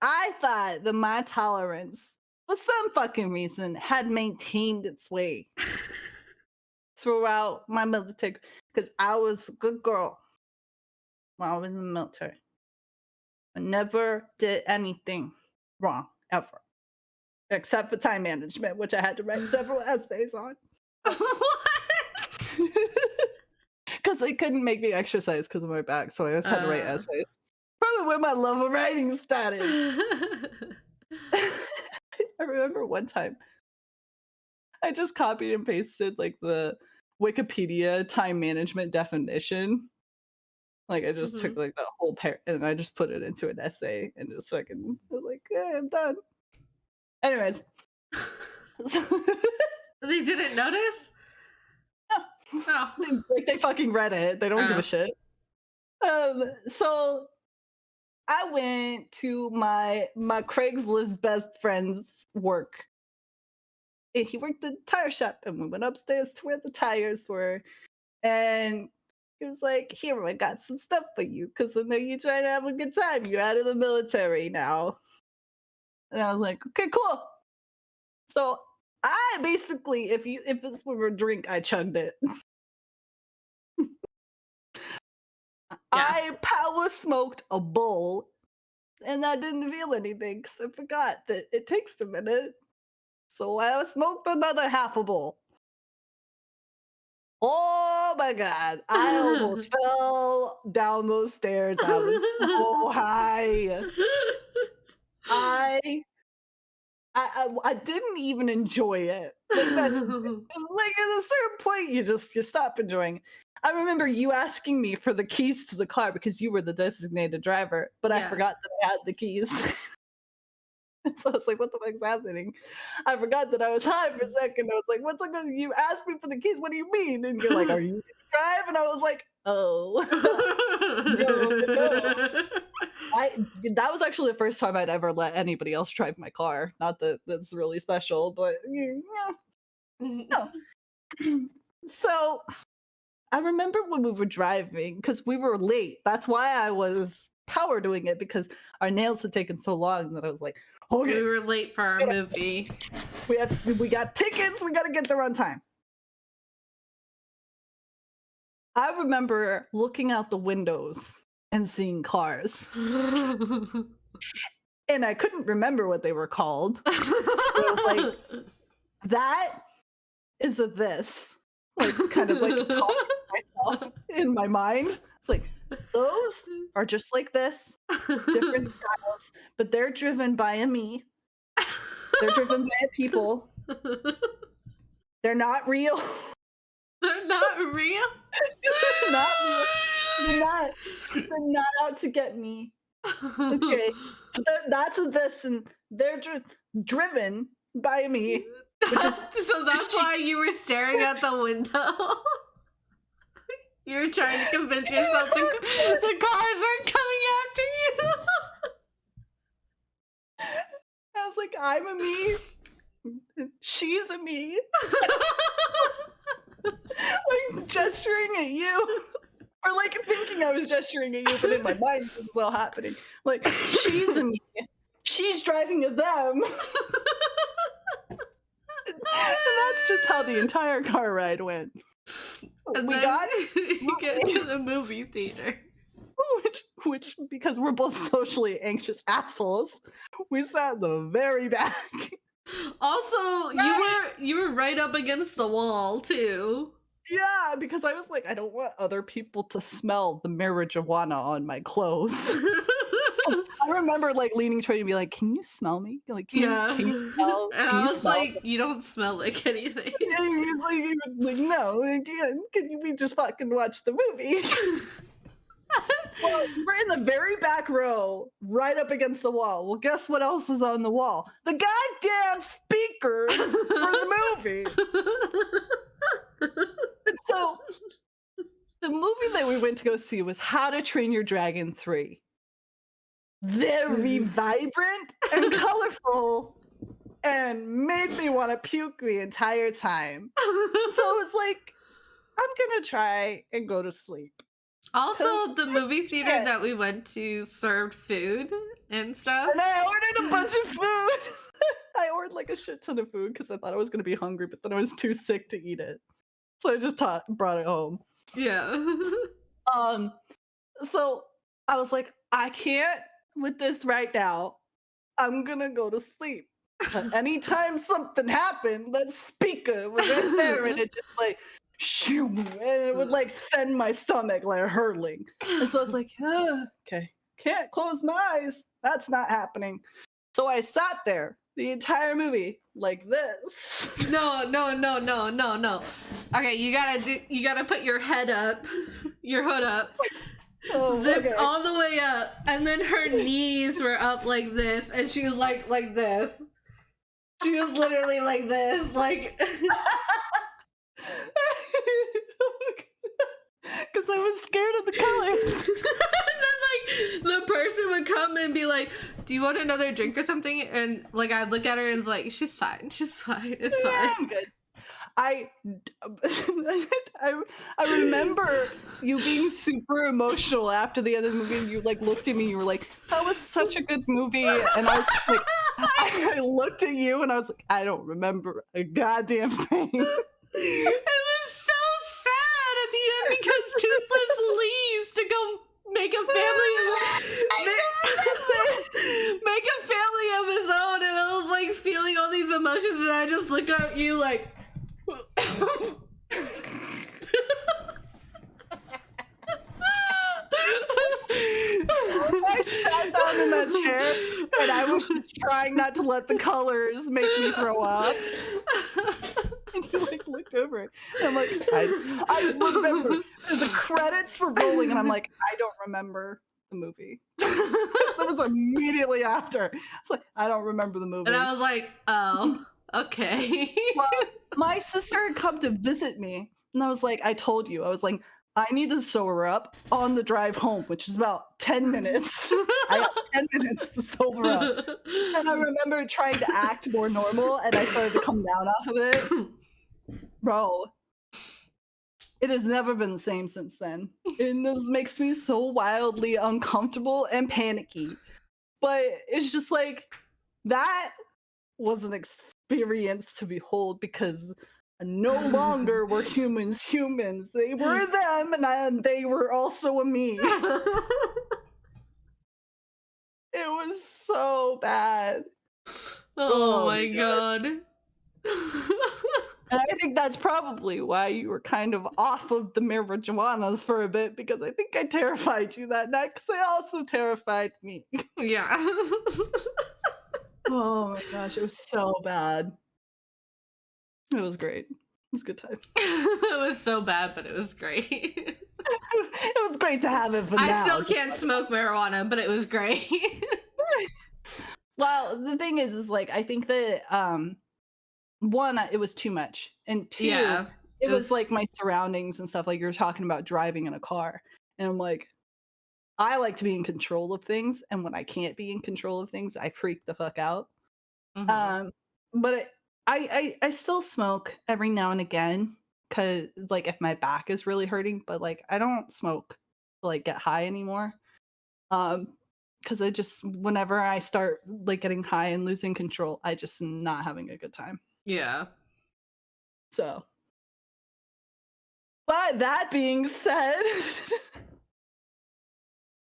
I thought that my tolerance, for some fucking reason, had maintained its way throughout my military, because I was a good girl while I was in the military. I never did anything wrong, ever. Except for time management, which I had to write several essays on. What? Because they couldn't make me exercise because of my back, so I just had to write essays. Probably where my love of writing started. I remember one time I just copied and pasted like the Wikipedia time management definition. Like I just took like the whole pair and I just put it into an essay and just fucking was like, yeah, I'm done. Anyways. They didn't notice? No. Oh. Like they fucking read it. They don't give a shit. So I went to my Craigslist best friend's work. And he worked at the tire shop, and we went upstairs to where the tires were. And he was like, here, I got some stuff for you, because I know you're trying to have a good time. You're out of the military now. And I was like, okay, cool. So I basically, if this were a drink, I chugged it. I power smoked a bowl, and I didn't feel anything because I forgot that it takes a minute. So I smoked another half a bowl. Oh my god! I almost fell down those stairs. I was so high. I didn't even enjoy it. Like that's like at a certain point, you stop enjoying. I remember you asking me for the keys to the car because you were the designated driver, but I forgot that I had the keys. So I was like, what the fuck's happening? I forgot that I was high for a second. I was like, what's like, you asked me for the keys, what do you mean? And you're like, are you gonna drive? And I was like, oh. No. That was actually the first time I'd ever let anybody else drive my car. Not that that's really special, but no. So I remember when we were driving, because we were late. That's why I was power doing it, because our nails had taken so long that I was like, okay. We were late for our movie. We got tickets, we gotta get there on time. I remember looking out the windows and seeing cars. And I couldn't remember what they were called. It was like, that is a this. Like, kind of like talking to myself in my mind. It's like, those are just like this, different styles, but they're driven by a me. They're driven by a people. They're not real. They're not real? They're not real. They're not out to get me. Okay. That's a this, and they're driven by me. So that's why you were staring out the window? You were trying to convince yourself the cars aren't coming after you? I was like, I'm a me. She's a me. Like gesturing at you. Or like thinking I was gesturing at you, but in my mind this is all happening. Like, she's a me. She's driving a them. And that's just how the entire car ride went. And we get to the movie theater. Which because we're both socially anxious assholes, we sat in the very back. Also, you were right up against the wall too. Yeah, because I was like, I don't want other people to smell the marijuana on my clothes. I remember like leaning toward you and be like, "Can you smell me? Like, Yeah. can you smell? And Can I you was smell?" like, you don't smell like anything. Yeah, he was like, he was like, "No, again, can you we just fucking watch the movie?" Well, we're in the very back row, right up against the wall. Well, guess what else is on the wall? The goddamn speakers for the movie. And so the movie that we went to go see was How to Train Your Dragon 3. Very vibrant and colorful and made me want to puke the entire time. So I was like, I'm gonna try and go to sleep. 'Cause Also, the I movie theater can't. that we went to served food and stuff. And I ordered a bunch of food. I ordered like a shit ton of food because I thought I was gonna be hungry, but then I was too sick to eat it. So I just brought it home. Yeah. Um, so I was like, I can't with this right now. I'm gonna go to sleep. But anytime something happened, that speaker was right there and it just like shoo, and it would like send my stomach like hurtling. And so I was like, okay, can't close my eyes. That's not happening. So I sat there the entire movie like this. No. Okay, you gotta put your head up, your hood up, Oh, zip okay. all the way up, and then her knees were up like this, and she was like this. She was literally like this, like Because I was scared of the colors. and then like the person would come and be like, "Do you want another drink or something?" And like I'd look at her and like, "She's fine. She's fine. It's Yeah, fine." I'm good. I I remember you being super emotional after the end of the movie. And you like looked at me. You were like, "That was such a good movie," and I was like, I looked at you and I was like, "I don't remember a goddamn thing." It was so sad at the end because Toothless leaves to go make a make a family of his own, and I was like feeling all these emotions, and I just look at you like. I sat down in that chair and I was just trying not to let the colors make me throw up. And you like looked over it. And I'm like, I remember the credits were rolling, and I'm like, I don't remember the movie. That was immediately after. It's like, I don't remember the movie. And I was like, oh, okay. Well, my sister had come to visit me, and I was like, I told you, I was like, I need to sober up on the drive home, which is about 10 minutes. I got 10 minutes to sober up. And I remember trying to act more normal, and I started to come down off of it. Bro, it has never been the same since then. And this makes me so wildly uncomfortable and panicky. But it's just like, that was an experience to behold because no longer were humans. They were them, and they were also a me. It was so bad. Oh my god. And I think that's probably why you were kind of off of the marijuanas for a bit, because I think I terrified you that night, because they also terrified me. Yeah. Oh my gosh, it was so bad. It was great. It was a good time. It was so bad, but it was great. It was great to have it for now. I still can't smoke marijuana, but it was great. Well, the thing is like, I think that one, it was too much, and two, Yeah, it was like my surroundings and stuff. Like you were talking about driving in a car, and I'm like, I like to be in control of things, and when I can't be in control of things, I freak the fuck out. Mhm. But I still smoke every now and again, because like if my back is really hurting, but like I don't smoke to like get high anymore. Because I just, whenever I start like getting high and losing control, I just am not having a good time. Yeah. So, but that being said,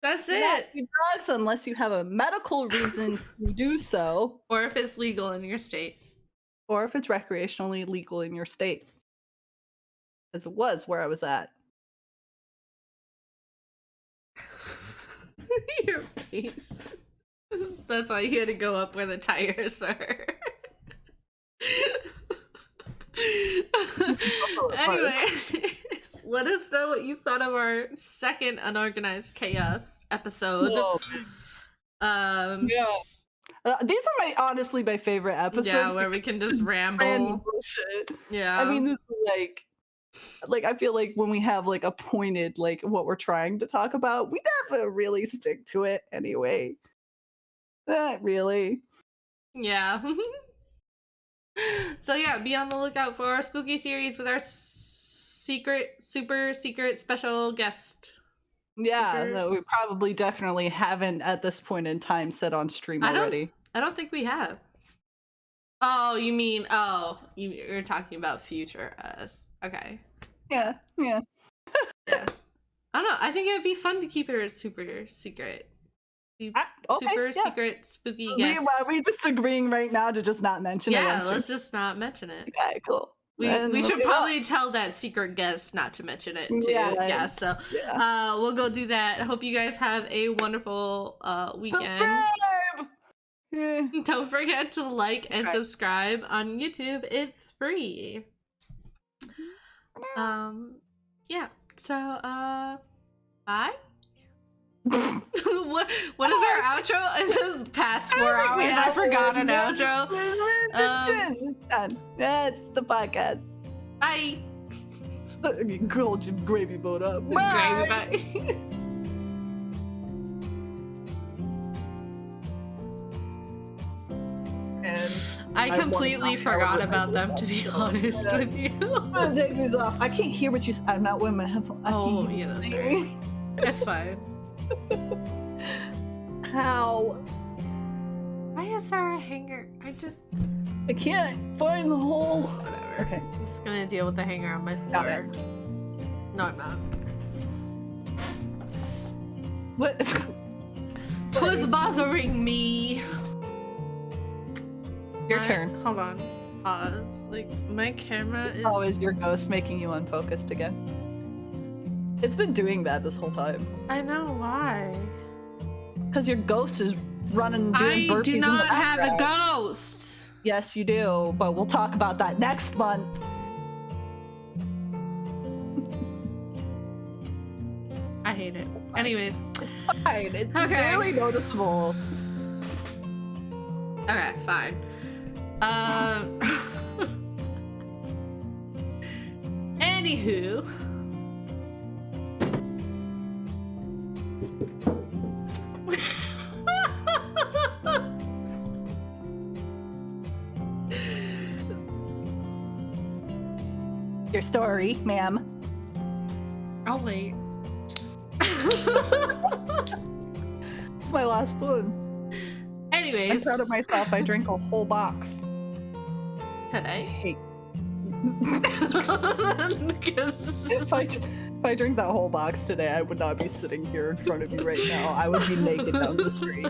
That's do not it. do drugs unless you have a medical reason to do so, Or if it's legal in your state. or if it's recreationally legal in your state. as it was where I was at. Your face. That's why you had to go up where the tires are. Anyway, let us know what you thought of our second Unorganized Chaos episode. Whoa. Yeah. These are honestly my favorite episodes. Yeah, where we can just ramble. Bullshit. Yeah. I mean, this is like I feel like when we have like a pointed like what we're trying to talk about, we never really stick to it anyway. Not really. Yeah. So yeah, be on the lookout for our spooky series with our super secret special guest. Yeah, no, we probably definitely haven't at this point in time said on stream already. I don't think we have. Oh, you mean you're talking about future us. Okay. Yeah. Yeah. I don't know. I think it would be fun to keep it super secret. Secret spooky guest. Are we just agreeing right now to just not mention it? Yeah, let's just not mention it. Okay, cool. We should probably tell that secret guest not to mention it too. Yeah, so we'll go do that. I hope you guys have a wonderful weekend. Don't forget to like and subscribe on YouTube. It's free. Yeah. So bye. what is our outro? It's the past 4 hours. I forgot an outro. Done. That's the podcast. Bye. Girl, gravy boat up. Bye. Bye. And I completely forgot about them, to be honest with you. I'm gonna take these off. I can't hear what you. I'm not wearing my headphones. Oh, yeah, that's right. It's fine. How? Why is there a hanger? I can't find the hole. Whatever. Okay. I'm just gonna deal with the hanger on my floor. No, I'm not. What? 'Twas bothering me. Your turn. Hold on. Pause. Like, my camera is... Oh, is your ghost making you unfocused again? It's been doing that this whole time. I know, why? Because your ghost is doing burpees in the background. I do not have a ghost! Yes, you do, but we'll talk about that next month. I hate it. Anyways. It's fine. It's barely noticeable. Okay, fine. Anywho. Your story, ma'am. I'll wait. It's my last one. Anyways. I'm proud of myself. I drank a whole box. Today? If I drink that whole box today, I would not be sitting here in front of you right now. I would be naked down the street.